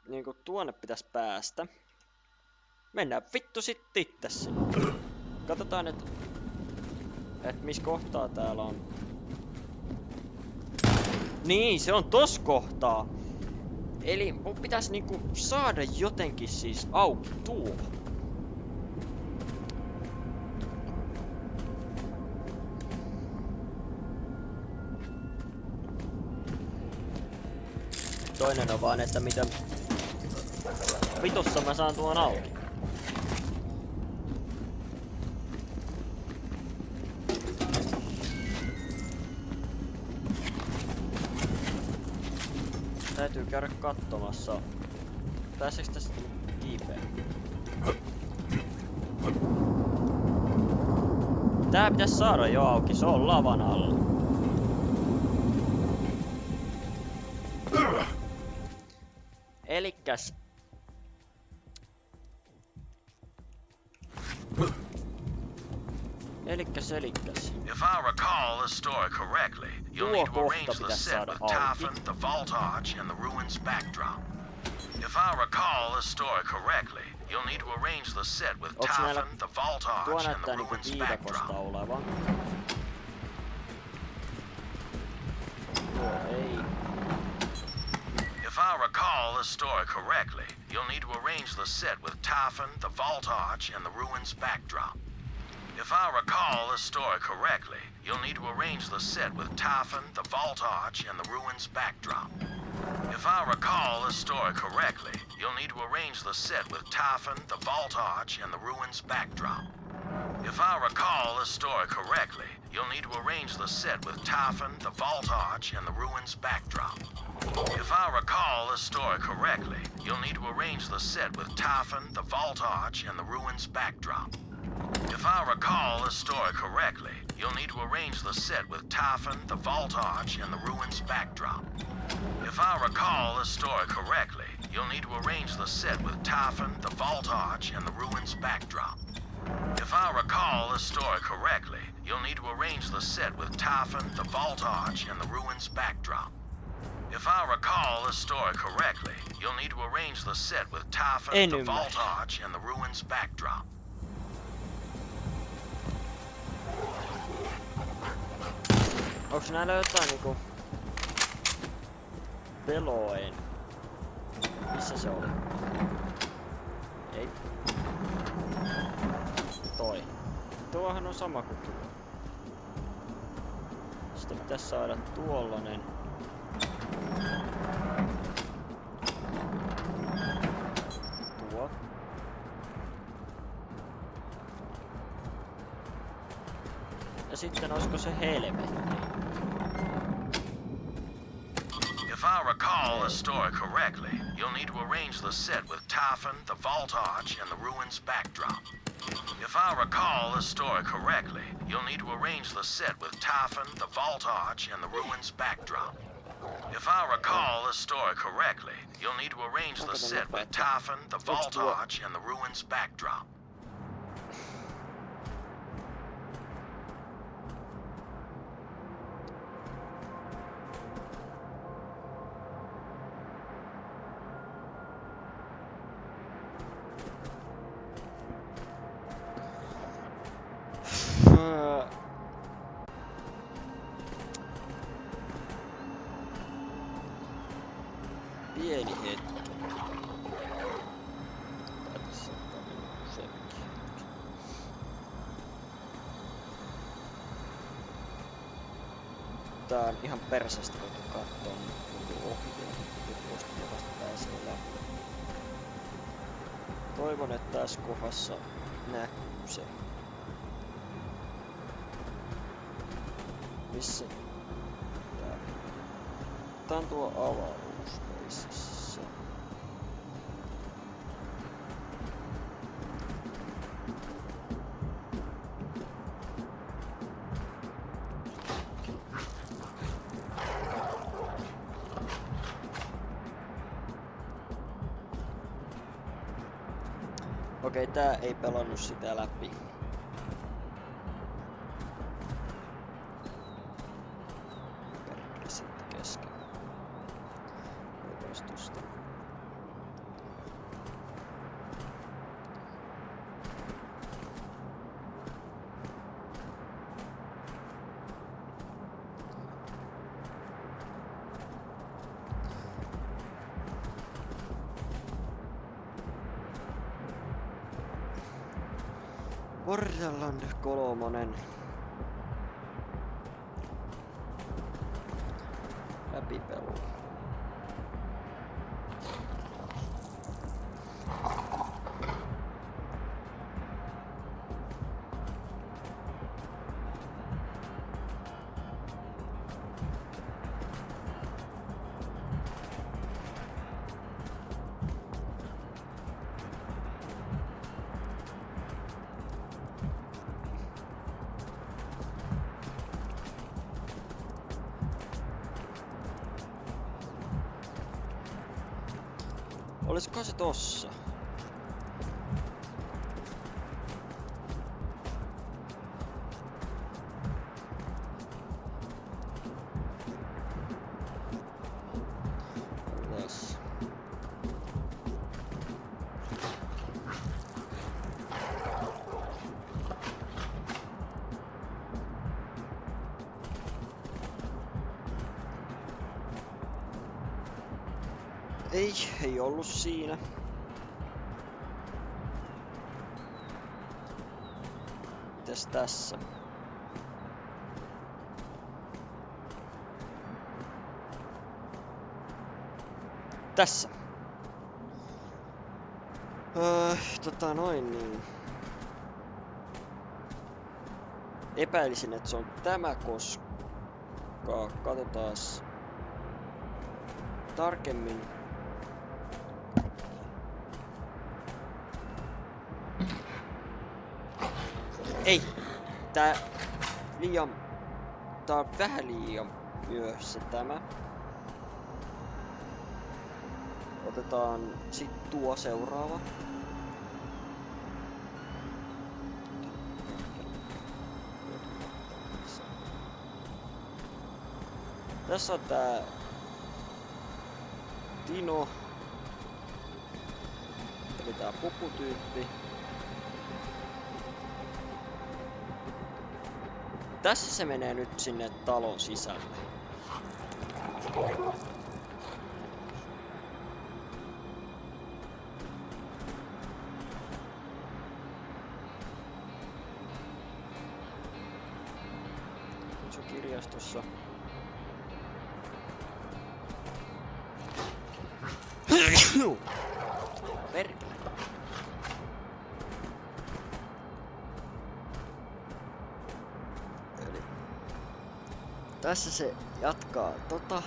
niinku tuonne pitäisi päästä. Mennään vittu sit itse sinne. Katsotaan nyt, että missä kohtaa täällä on. Niin, se on tossa kohtaa. Eli mun pitäisi niinku saada jotenkin siis auki tuo. Toinen on vaan, että mitä vitussa mä saan tuon auki. Täytyy käydä katsomassa. Pääseekö tästä kiipeä? Tää pitäis saada jo auki, se on lavan alla. Elikkäs. If I recall this story correctly, you'll need to arrange the set with Typhon, the Vault Arch, and the Ruins backdrop. If I recall this story correctly, you'll need to arrange the set with Typhon, the Vault Arch, and the Ruins backdrop. If I recall this story correctly, you'll need to arrange the set with Typhon, the Vault Arch, and the Ruins backdrop. If I recall this story correctly, you'll need to arrange the set with Typhon, the Vault Arch, and the Ruins backdrop. If I recall this story correctly, you'll need to arrange the set with Typhon, the Vault Arch, and the Ruins backdrop. If I recall this story correctly, you'll need to arrange the set with Typhon, the Vault Arch, and the Ruins backdrop. If I recall this story correctly, you'll need to arrange the set with Typhon, the Vault Arch, and the Ruins backdrop. If I recall this story correctly, you'll need to arrange the set with Typhon, the Vault Arch, and the Ruins backdrop. If I recall this story correctly, you'll need to arrange the set with Typhon, the Vault Arch, and the Ruins backdrop. If I recall this story correctly, you'll need to arrange the set with Typhon, the Vault Arch, and the Ruins backdrop. If I recall this story correctly, you'll need to arrange the set with Typhon, the Vault Arch, and the Ruins backdrop. Onks näillä jotain niinku peloin? Missä se oli? Ei. Toi. Tuohan on sama kuin tuo. Sitten pitäis saada tuollainen. Tuo. Ja sitten olisiko se helvetti? If I recall the story correctly, you'll need to arrange the set with Typhon, the Vault Arch, and the Ruins backdrop. If I recall the story correctly, you'll need to arrange the set with Typhon, the Vault Arch, and the Ruins backdrop. If I recall the story correctly, you'll need to arrange the set with Typhon, the Vault Arch, and the Ruins backdrop. Pieni hetki. tää on ihan persästä, kun kattoo ohjaa. Nyt vasta pääsee läpi. Toivon, että tässä kohdassa näkyy se. Missä? Tää on tuo avaruus meissä. Okei, tää ei pelannut sitä läpi. Perkele sitten kesken. Opastusta. Borderland 3. Läpipelu. Olisiko se tossa? Tässä. Ei ollut siinä. Mitäs tässä? Tässä. Noin niin. Epäilisin, että se on tämä, koska katsotaas tarkemmin. Ei! Tää on vähän liian myöhässä tämä. Otetaan sit tuo seuraava. Tässä on tää Tino. Eli tää puputyyppi. Tässä se menee nyt sinne talon sisälle. Se on kirjastossa. Perkele. Eli tässä se jatkaa tota.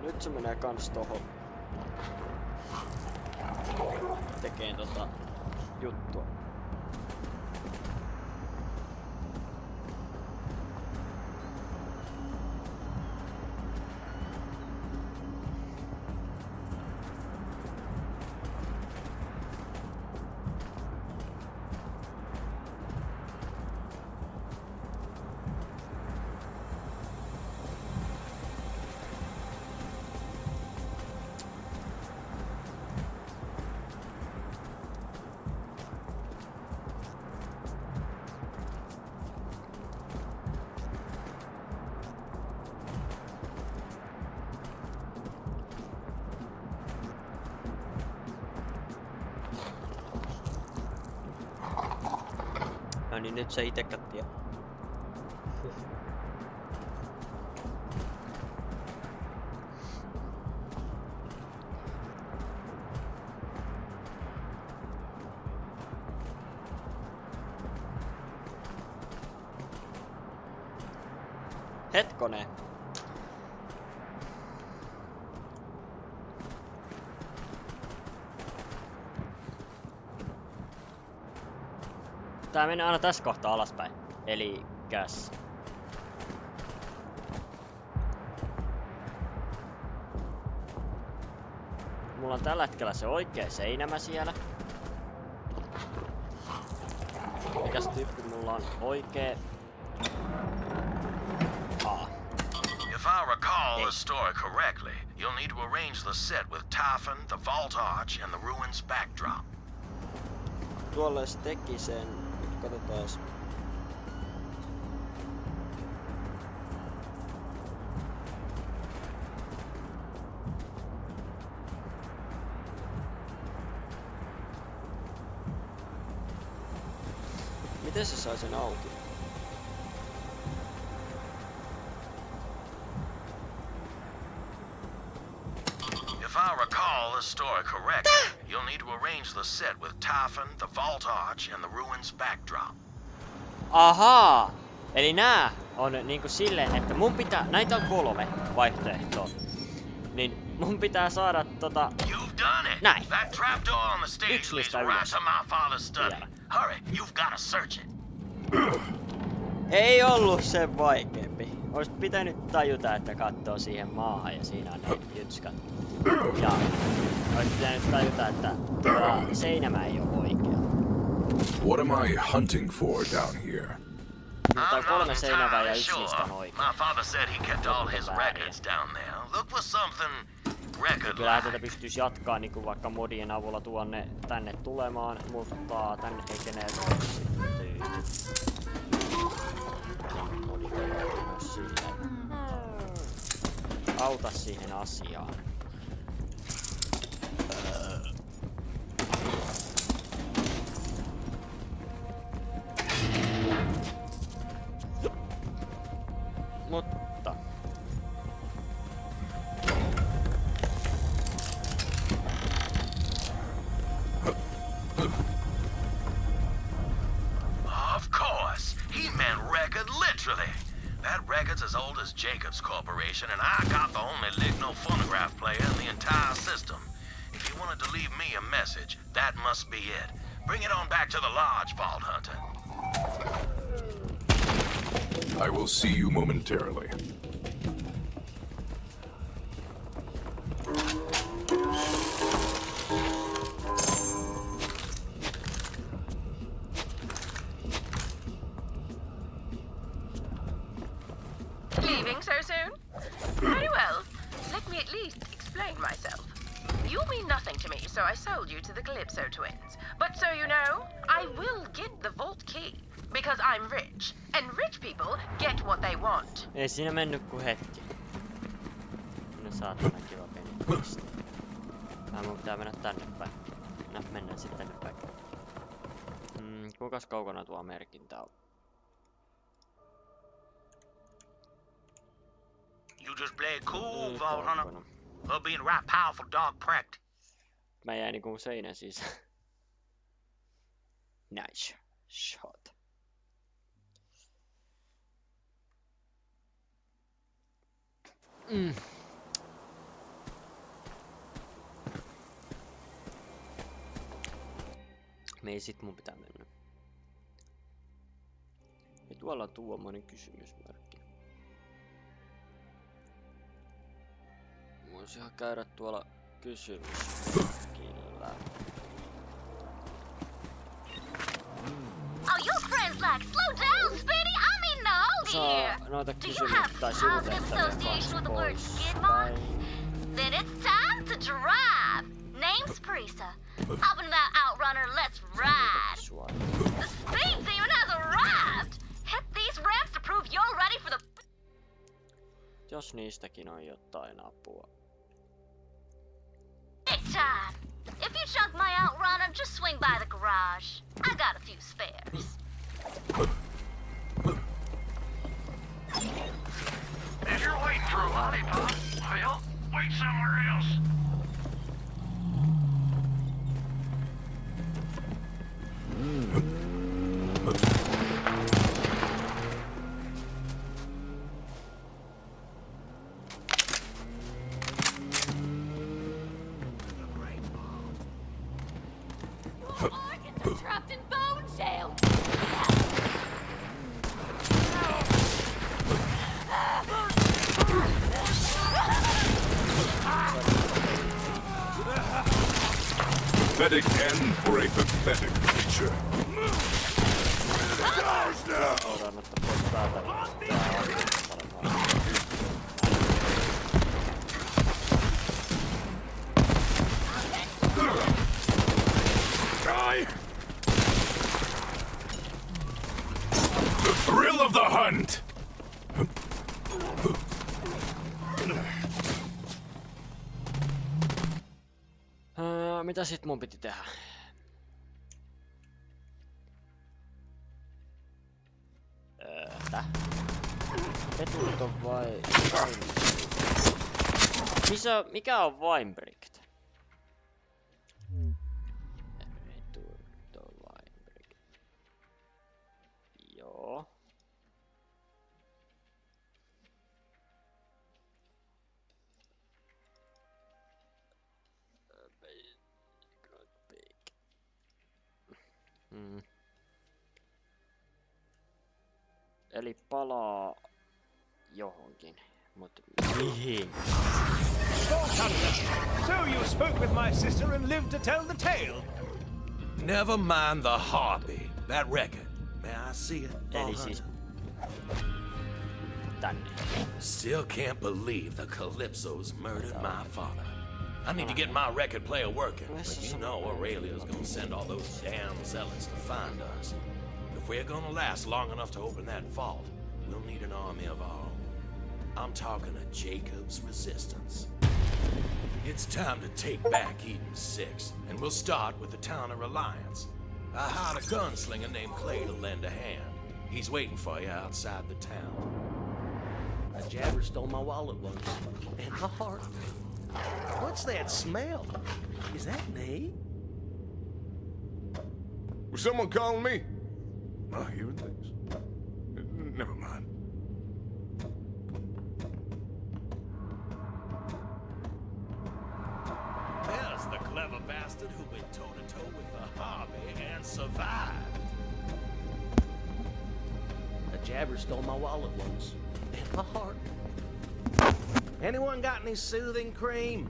Nyt se menee kans tohon tekeen tota juttua. No niin, nyt se itekä tiedä. Hetkonen. Tää menee aina tässä kohtaa alaspäin. Elikäs. Mulla on tällä hetkellä se oikea seinämä siellä. Mikäs tyyppi mulla on oikee? If I recall the story correctly, you'll need to arrange the set with Typhon, the Vault Arch, and the ruins backdrop. Tuolla se teki sen. Nyt katsotaas. Miten se sai sen auki? If I recall the story correctly, you'll need to arrange the set with Typhon, the Vault Arch, and the ruins backdrop. Ahaa! Eli nää on niinku silleen, että mun pitää... Näitä on 3 vaihtoehtoa. Niin mun pitää saada You've done it! Näin. That trapdoor on the stage Yksi leads lista right ylös. to my father's study. Hurry, you've got to search it. Ei ollut sen vaikeampi. Ois pitänyt tajuta, että kattoo siihen maahan ja siinä on ne jytskät. Ja ois pitänyt tajuta, että seinämä ei oo oikea. What am I hunting for down here? Mutta on 3 seinävää ja 1 niistä on oikea. My father said he kept all his records down there. Look for something record-like. Kyllähän tätä pystyis jatkaa niinku vaikka modien avulla tänne tulemaan, mutta tänne ei keneltä sitten auta siihen asiaan. Mutta Of course, he meant record literally. That record's as old as Jacobs Corporation, and I got the only Ligno phonograph player in the entire system. If you wanted to leave me a message, that must be it. Bring it on back to the lodge, Vault Hunter. I will see you momentarily. Leaving so soon? Very well. Let me at least explain myself. You mean nothing to me, so I sold you to the Calypso twins. But so you know, I will get the vault key. Because I'm rich. And rich people get what they want. ei siinä mennyt kuin hetki. No saatana kiva pieni pisti. Mun pitää mennä tänne päin. No mennään sitten tänne päin. Kuinkas kaukana tuo merkintä on? You just play cool, Vault Hunter. Or being right powerful dog practice. Mä jäin niinku seinän sisään. Nice shot. Ei sit mun pitää mennä. Ja tuolla on tuommoinen kysymysmerkki. Voisihan käydä tuolla kysymysmerkillä. Oh, your friends like, slow down, Speedy, I'm in the hole here. Noita Do you have positive association with the word skid mark? Then it's time to drive. Name's Prisa. Hop in that outrunner, let's ride. The speed demon has arrived. Hit these ramps to prove you're ready for the... Jos niistäkin on jotain apua. Big time. If you chunk my outrunner, just swing by the garage. I got a few spares. Organs are trapped in bone jail. Pathetic end for a pathetic creature. Die! The thrill of the hunt! Mitä sit mun piti tehdä? Veturit on vai... Mikä on Winebricked? Veturit on Winebricked. Joo. Eli palaa johonkin, mut mihin? So you spoke with my sister and lived to tell the tale. Never mind the harpy. That record. May I see it? Eli siis tänne. Still can't believe the Calypsos murdered my father. I need to get my record player working, but you know Aurelia's gonna send all those damn zealots to find us. If we're gonna last long enough to open that vault, we'll need an army of our own. I'm talking a Jacob's resistance. It's time to take back Eden 6, and we'll start with the town of Reliance. I hired a gunslinger named Clay to lend a hand. He's waiting for you outside the town. A jabber stole my wallet once, and my heart. What's that smell? Is that me? Was someone calling me? Am I hearing things? Never mind. There's the clever bastard who went toe-to-toe with the Harvey and survived. A jabber stole my wallet once, and my heart. Anyone got any soothing cream?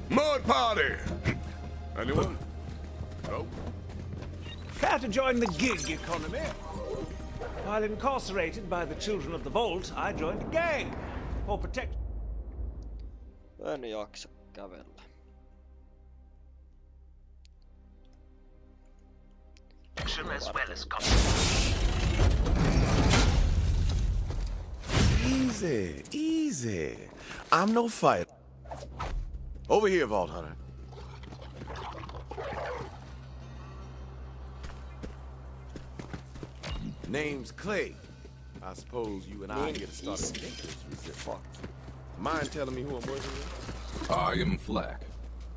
Mud party! Anyone? No? Fair to join the gig economy. While incarcerated by the children of the vault, I joined a gang. For protection. En jaksa kävellä. As well as Easy, easy. I'm no fighter. Over here, Vault Hunter. Name's Clay. I suppose you and I get to start a dangerous resistance. Mind telling me who I'm working with? I am Flack,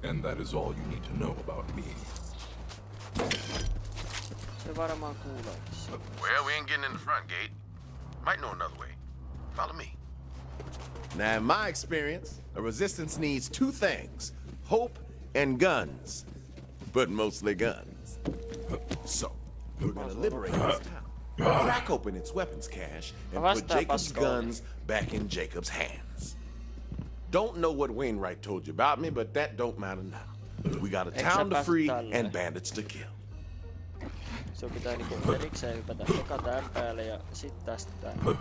and that is all you need to know about me. Well, we ain't getting in the front gate. Might know another way. Follow me. Now, in my experience, a resistance needs two things: hope and guns. But mostly guns. So, we're gonna liberate this town, crack open its weapons cache, and put Jacob's guns back in Jacob's hands. Don't know what Wainwright told you about me, but that don't matter now. We got a town to free and bandits to kill. Sun pitää niinku erikseen hypätä eka tän päälle ja sit tästä tän.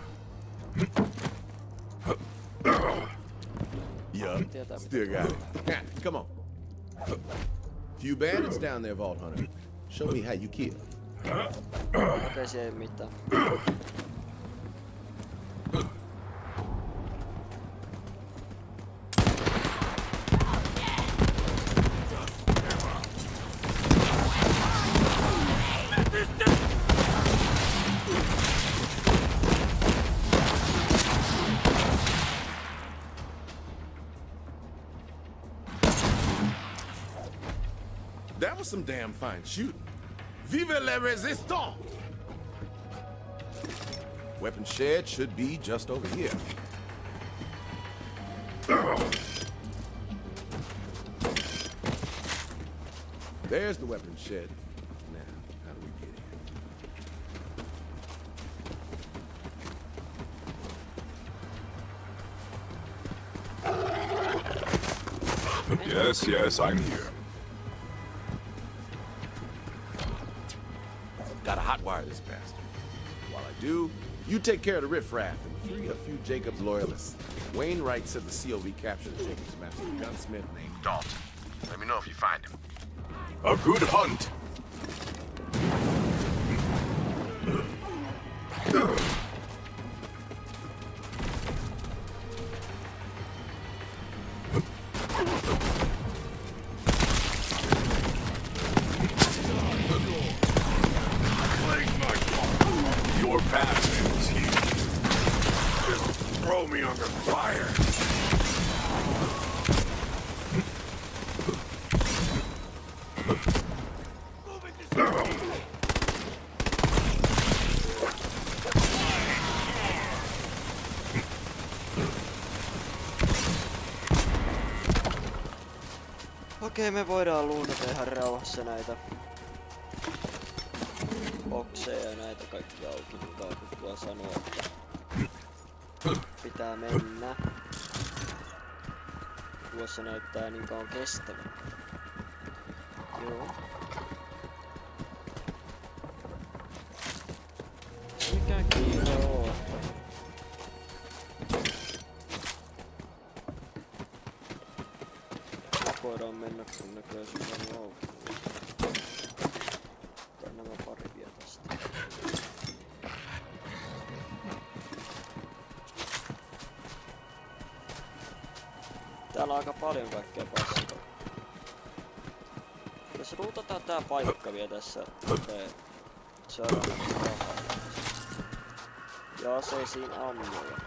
Yeah, still got it. Come on. Few bandits down there, Vault Hunter. Show me how you kill. Pesi ei mitään. That was some damn fine shooting. Vive la résistance! Weapon shed should be just over here. There's the weapon shed. Now, how do we get in? Yes, I'm here. Gotta hotwire this bastard. While I do, you take care of the riffraff and free a few Jacob's loyalists. Wainwright said the COV captured Jacob's master gunsmith named Dalton. Let me know if you find him. A good hunt. Your path ends here. Just throw me under fire. Okei, me voidaan luunata ihan rauhassa näitä bokseja ja näitä kaikki auki, niin kauan kun tuo sanoo, että pitää mennä. Tuossa näyttää niin kauan kestävän. Joo. Mikä kiire on? Voidaan mennä kun näköisin on auki. Tai nämä pari vielä tästä. Täällä on aika paljon kaikkea paskaa. Jos ruutataan tää paikka vielä tässä seuraavassa ja aseisiin ammuja.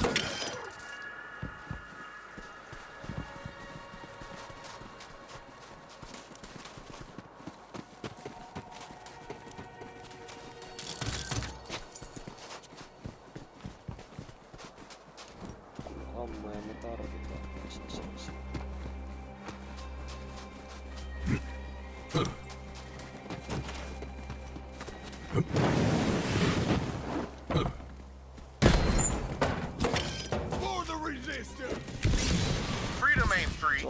Ammuja me tarvitaan myös aseisiin. Freedom ain't free.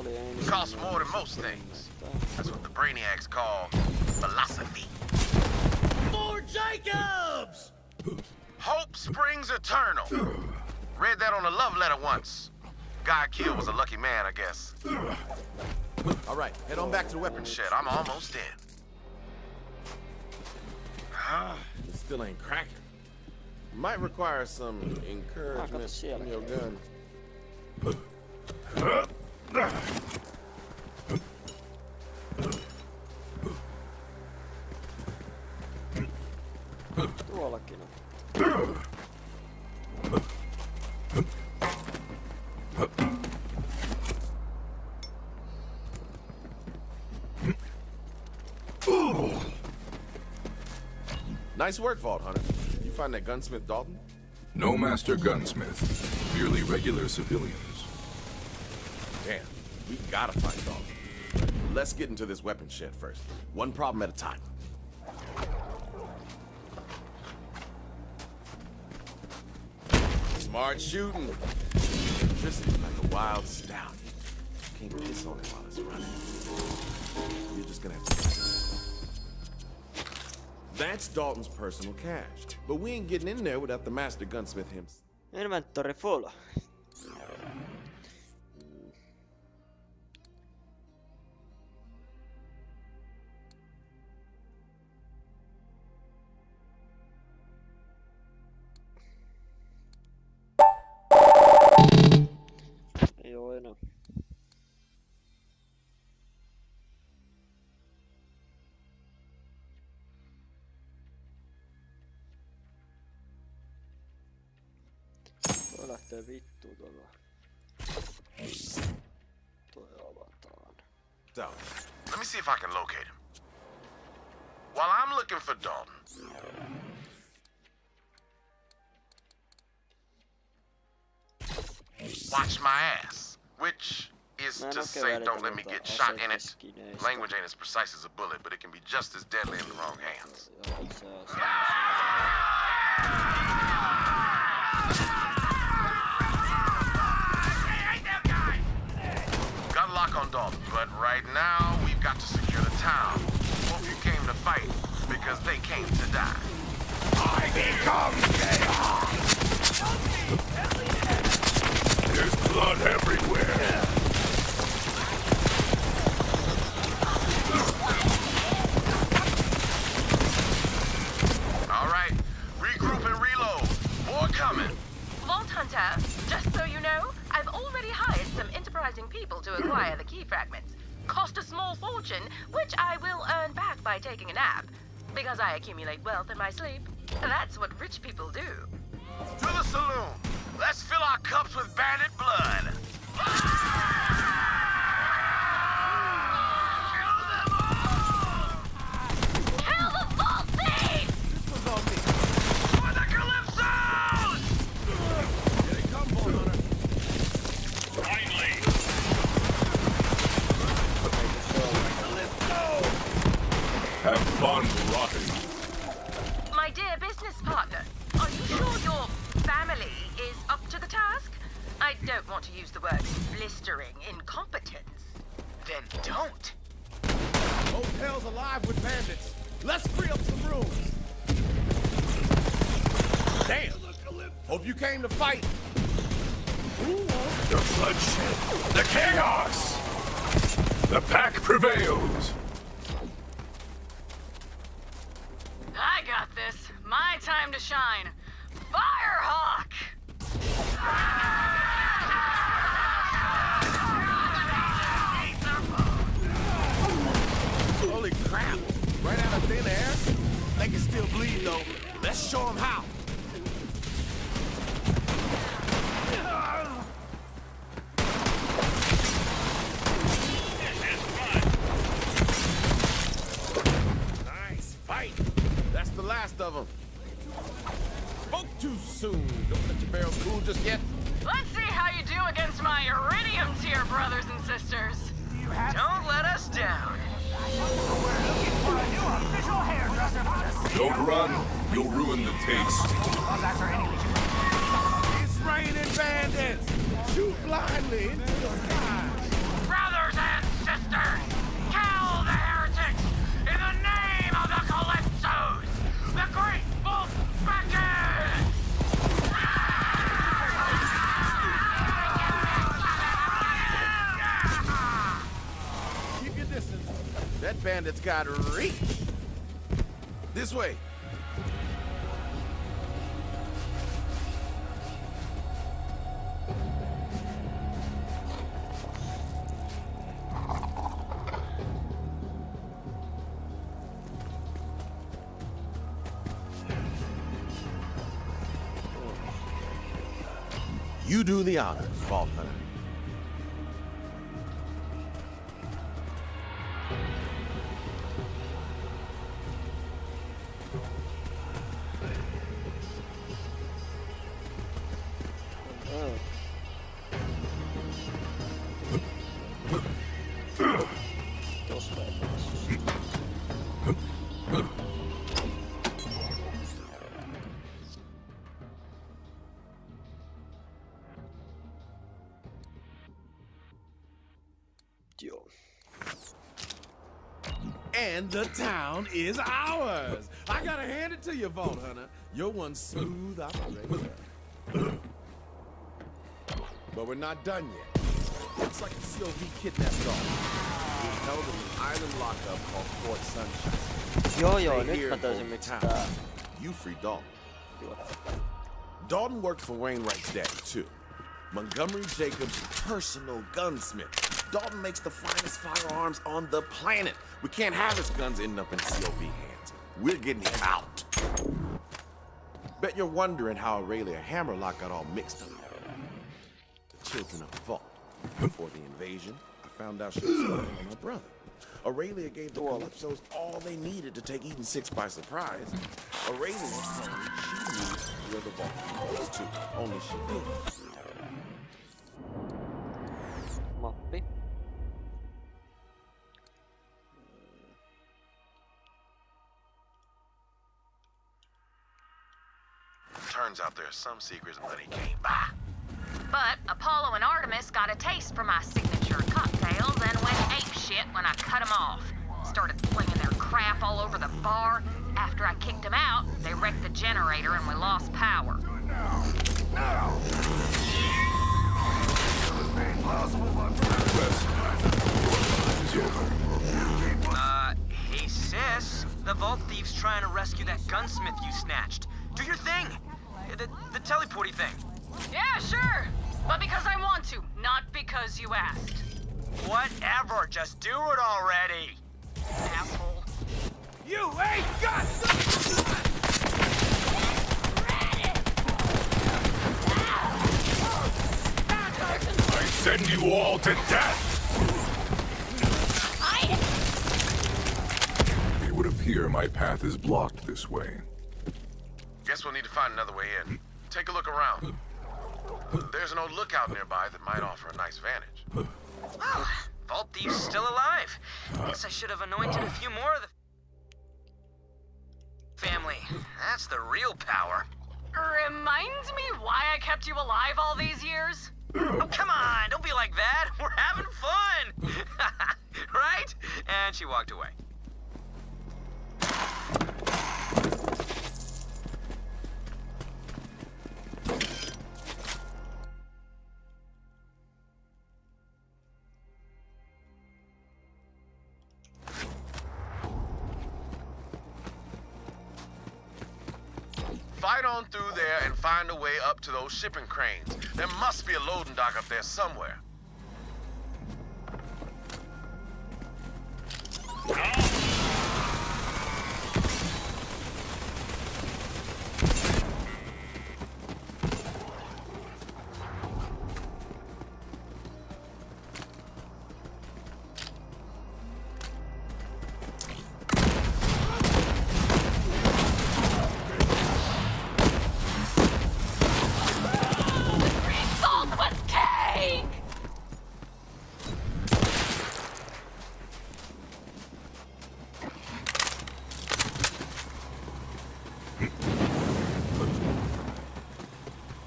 Costs more than most things. That's what the brainiacs call philosophy. More Jacobs! Hope springs eternal. Read that on a love letter once. Guy killed was a lucky man, I guess. All right, head on back to the weapon shed. Shit, I'm almost in. It still ain't cracking. Might require some encouragement in your gun. Tuollakin on. Nice work, Vault Hunter. You find that gunsmith Dalton? No master gunsmith. Merely regular civilians. Damn, we gotta find Dalton. Let's get into this weapon shed first. One problem at a time. Smart shooting. Electricity like a wild stallion. Can't piss on it while it's running. You're just gonna have to. That's Dalton's personal cash, but we ain't getting in there without the master gunsmith himself. Inventory full. Ei oo enää. Toi lähtee vittuun tuolla. Toi avataan. Let me see if I can locate him. while I'm looking for Dalton. Watch my ass. Which is to say, don't let me get shot in it. Language ain't as precise as a bullet, but it can be just as deadly in the wrong hands. Got a lock on Dalton, but right now we've got to secure the town. Hope you came to fight, because they came to die. I become chaos! There's blood everywhere. All right, regroup and reload. More coming. Vault Hunter, just so you know, I've already hired some enterprising people to acquire the key fragments. Cost a small fortune, which I will earn back by taking a nap. Because I accumulate wealth in my sleep. That's what rich people do. To the saloon. Let's fill our cups with bandit blood. Kill the vault thief! This was on me. For the Calypsos! Here they come, Vault Hunter. Finally. Have fun rotting. My dear business partner, are you sure your family is up to the task? I don't want to use the word blistering incompetence. Then don't. Hotel's alive with bandits. Let's free up some rooms. Damn. Hope you came to fight. The bloodshed. The chaos. The pack prevails. I got this. My time to shine. Firehawk! Holy crap! Right out of thin air? They can still bleed though. Let's show them how. Nice fight. That's the last of them. Spoke too soon. Don't let your barrels cool just yet. Let's see how you do against my iridium tier brothers and sisters. Don't let us down. Don't run. You'll ruin the taste. It's raining bandits. Shoot blindly into the sky. Brothers and sisters, kill the heretics in the name of the Calypsos, the great Vault Records! Keep your distance. That bandit's got reach. This way. You do the honors, Vault Hunter. And the town is ours. I gotta hand it to you, Vault Hunter. You're one smooth operator. But we're not done yet. Looks like the COV kidnapped Dalton. He's held in an island lockup called Fort Sunshine. Joo, Stay nyt here mä and taisin hold the miksi town. tää. You free Dalton. Dalton worked for Wainwright's daddy, too. Montgomery Jacobs' personal gunsmith. Dalton makes the finest firearms on the planet. We can't have his guns ending up in COV hands. We're getting him out. Bet you're wondering how Aurelia Hammerlock got all mixed up. The children of the vault. Before the invasion, I found out she was spying on my brother. Aurelia gave the Calypsos all they needed to take Eden 6 by surprise. Aurelia told me she knew where the vault was to. Only she didn't. Mappi. Turns out there's some secrets money came by. But Apollo and Artemis got a taste for my signature cocktails and went apeshit when I cut them off. Started flinging their crap all over the bar. After I kicked them out, they wrecked the generator and we lost power. Hey sis, the Vault Thief's trying to rescue that gunsmith you snatched. Do your thing! The teleporty thing. Yeah, sure. But because I want to, not because you asked. Whatever, just do it already. Asshole. You ain't got I send you all to death! It would appear my path is blocked this way. Guess we'll need to find another way in. Take a look around. There's an old lookout nearby that might offer a nice vantage. Well, Vault Thief's still alive. Guess I should have anointed a few more of the family. That's the real power. Reminds me why I kept you alive all these years? Oh, come on, don't be like that. We're having fun. Right? And she walked away. Fight on through there and find a way up to those shipping cranes. There must be a loading dock up there somewhere.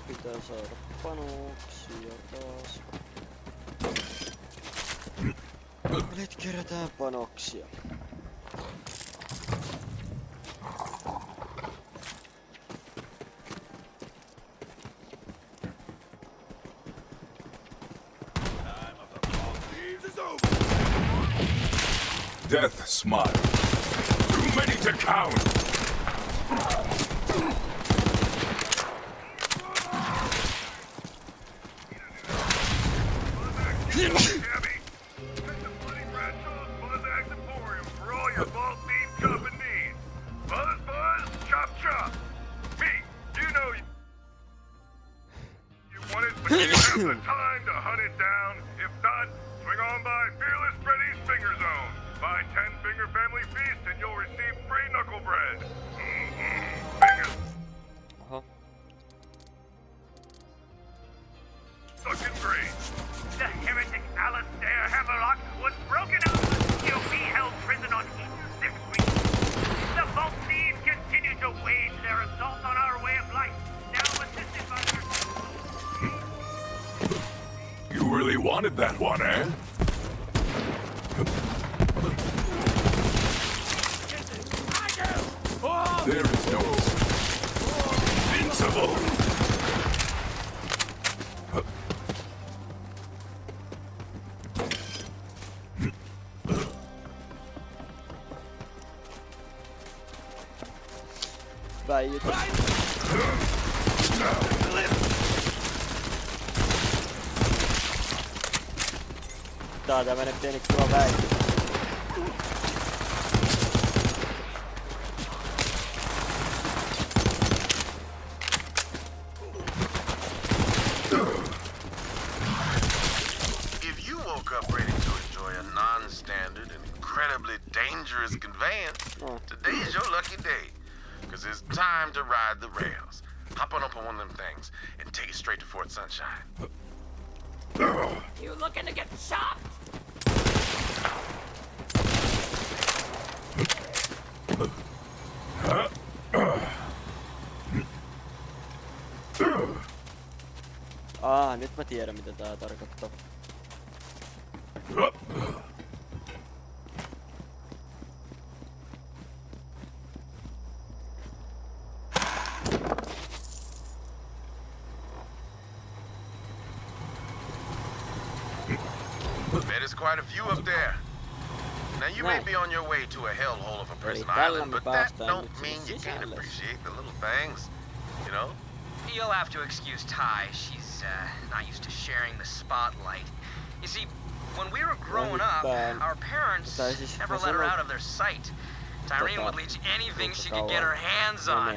Pitää saada panoksia taas. Nyt kerätään panoksia. Death smile. Too many to count. The time to hunt it down. If not, swing on by Fearless Freddy's Finger Zone. Buy 10 Finger Family Feast and you'll receive free knuckle bread. Fingers. Fucking great. The heretic Alistair Hammerlock was broken out of the filthy hell prison on Eden 6 weeks. The Vault Thieves continue to wage their assault on our way of life, now assisted by their... You really wanted that one, eh? There is no invincible. Väijytä. Tää on tämmönen pieni kiva väijy. If you woke up ready to enjoy a non-standard and dangerous conveyance, today's your lucky day. Because it's time to ride the rails. Hop on up on one of them things and take it straight to Fort Sunshine. You looking to get chopped? Nyt mä tiedän mitä tää tarkoittaa. There's quite a few up there. Now you may be on your way to a hellhole of a prison island, but that don't mean you can't appreciate the little things, you know? You'll have to excuse Ty. She's not used to sharing the spotlight. You see, when we were growing up, our parents never let her out of their sight. Tyreen would leech anything she could get her hands on.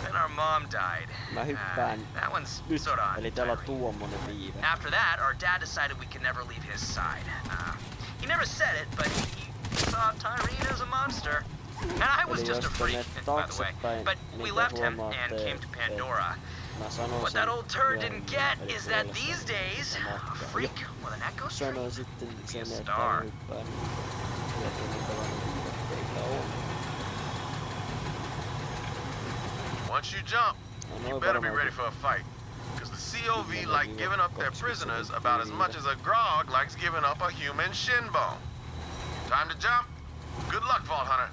Then our mom died. That one's sort of After that, our dad decided we could never leave his side. He never said it, but he saw Tyreen as a monster. And I was just a freak, by the way. But we left him and came to Pandora. What that old turd didn't get is that these days, a freak with an echo stream would be a star. Once you jump, you better be ready for a fight. Because the COV like giving up their prisoners about as much as a grog likes giving up a human shin bone. Time to jump. Good luck, Vault Hunter.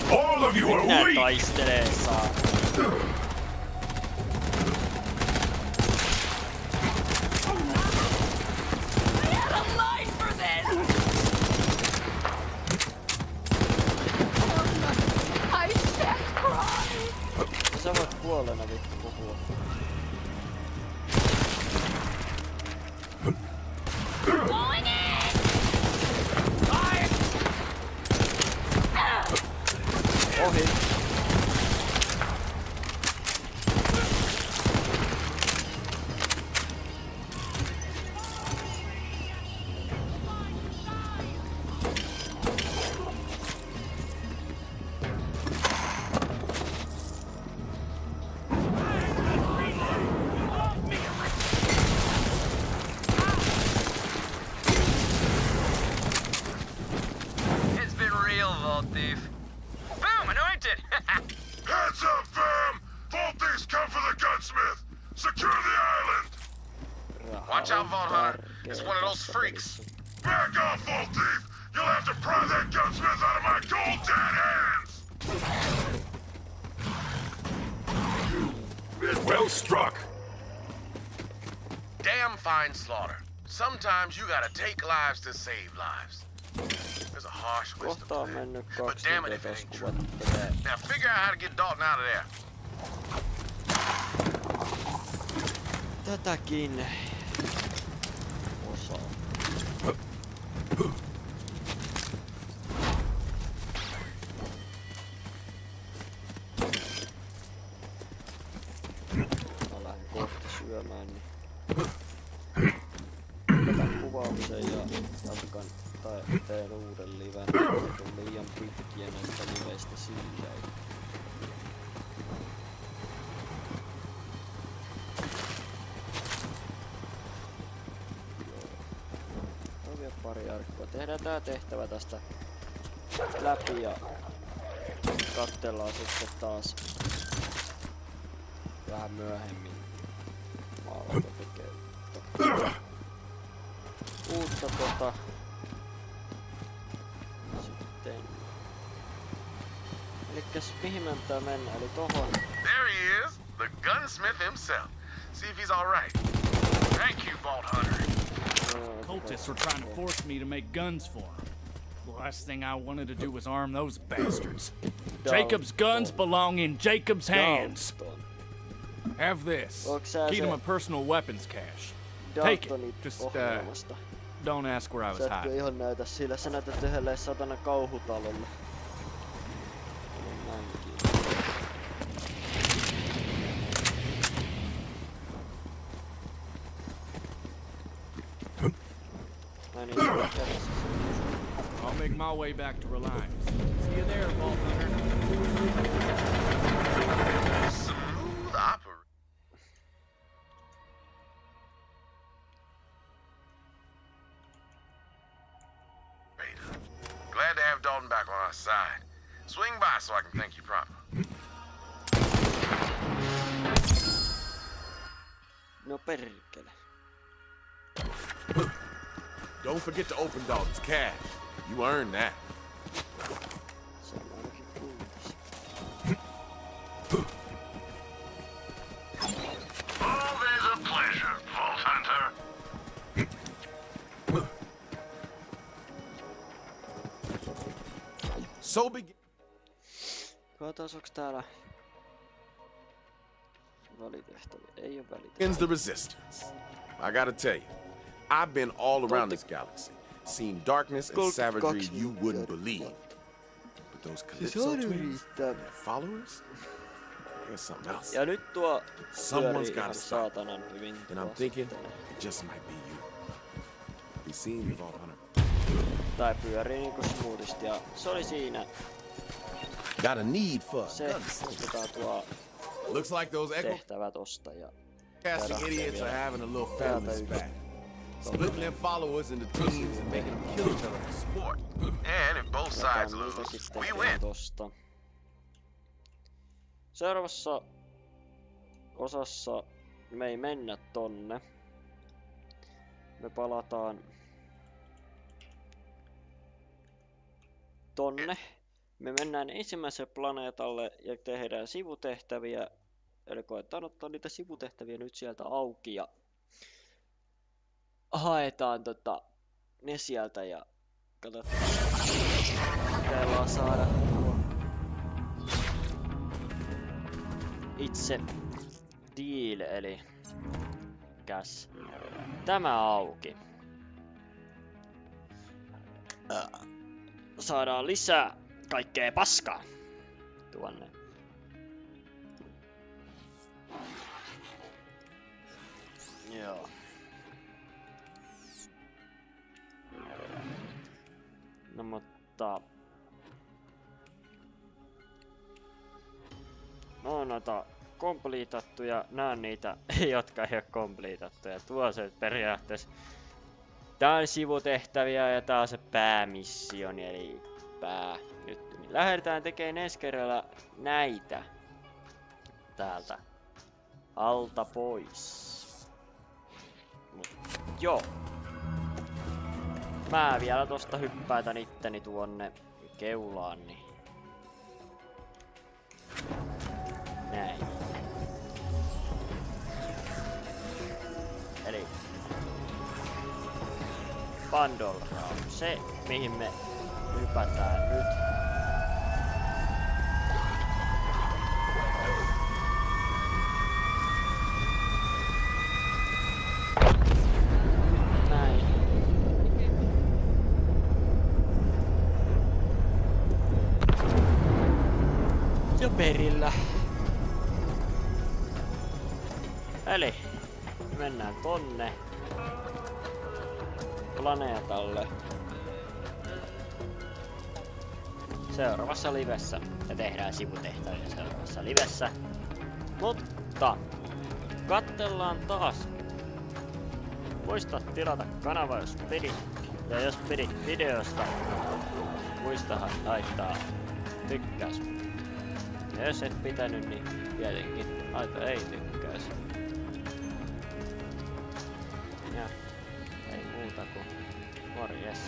All of you are weak! Taistelee saa. Sä voit kuolleena vittu puhua. Ohi. It's been real, Vault Thief. Boom! Anointed! Heads up, fam! Vault thieves come for the gunsmith! Secure the island! Watch out, Vault Hunter. It's one of those freaks. Back off, Vault thief! You'll have to pry that gunsmith out of my cold dead hands! Well struck. Damn fine slaughter. Sometimes you gotta take lives to save lives. There's a harsh wisdom to that. But damn it if it ain't true. Now figure out how to get Dalton out of there. Tätäkin osaa. Mä lähden kohta syömään, niin jätän kuvaamisen ja jatkan tai teen uuden liven. On liian pitkiä näistä liveistä silleen. On vielä pari arkkoa. Tehdään tää tehtävä tästä läpi ja katsellaan sitten taas vähän myöhemmin maalata tekee uutta sitten. Elikkäs mihin me pitää mennä? Eli tohon. There he is, the gunsmith himself. See if he's alright. Thank you, Vault Hunter. Cultists were trying to force me to make guns for them. Well, Last thing I wanted to do was arm those bastards. Jacob's guns belong in Jacob's hands. Have this. Key to my personal weapons cache. Take it. Just, don't ask where I was hiding. Ihan näytä sillä, sä näytät yhdelle satana kauhutalolle. I'll make my way back to Reliance. See you there, Vault Hunter. Smooth operator. Glad to have Dalton back on our side. Swing by so I can thank you properly. No perkele. Don't forget to open Dalton's cash. You earned that. Always a pleasure, Vault Hunter. So begins täällä välitehtäviä? Ei ole välitehtäviä. the resistance. I gotta tell you, I've been all around this galaxy, seen darkness and savagery you wouldn't believe. But those Calypso twins, their followers, there's something else. Ja nyt tuo Someone's gotta stop. saatanan hyvin. And I'm thinking it just might be you. Be seen you, Vault Hunter. Tai pyörii niinku smoothisti ja se oli siinä. Got a need for se, ostetaan tuo looks like those tehtävä tosta ja casting idiots are having a little family spat. Splitting their followers into teams and making them kill each other for sport. And if both sides lose, we win. Tosta. Seuraavassa osassa me ei mennä tonne. Me palataan tonne. Me mennään ensimmäiselle planeetalle ja tehdään sivutehtäviä. Eli koetaan ottaa niitä sivutehtäviä nyt sieltä auki ja haetaan ne sieltä ja katsotaan. Kokeillaan saada itse deal eli käs tämä auki. Saadaan lisää kaikkea paskaa tuonne. Joo. No mutta no noita kompliitattuja, nää on niitä, jotka ei oo kompliitattuja. Tuo se periaatteessa. Tää on sivutehtäviä ja tää on se päämissioni eli pääjuttu. Niin lähdetään tekemään ensi kerralla näitä täältä alta pois. Mut joo. Mä vielä tosta hyppäätän itteni tuonne keulaan, niin näin. Eli Pandora on se, mihin me hypätään nyt. Näin. Jo perillä. Eli mennään tonne planeetalle seuraavassa livessä ja tehdään sivutehtäviä seuraavassa livessä. Mutta katsellaan taas. Muista tilata kanava jos pidit ja jos pidit videosta muistahan laittaa tykkäys. Ja jos et pitänyt niin tietenkin laita ei tykkäys. Ja ei muuta kuin morjes.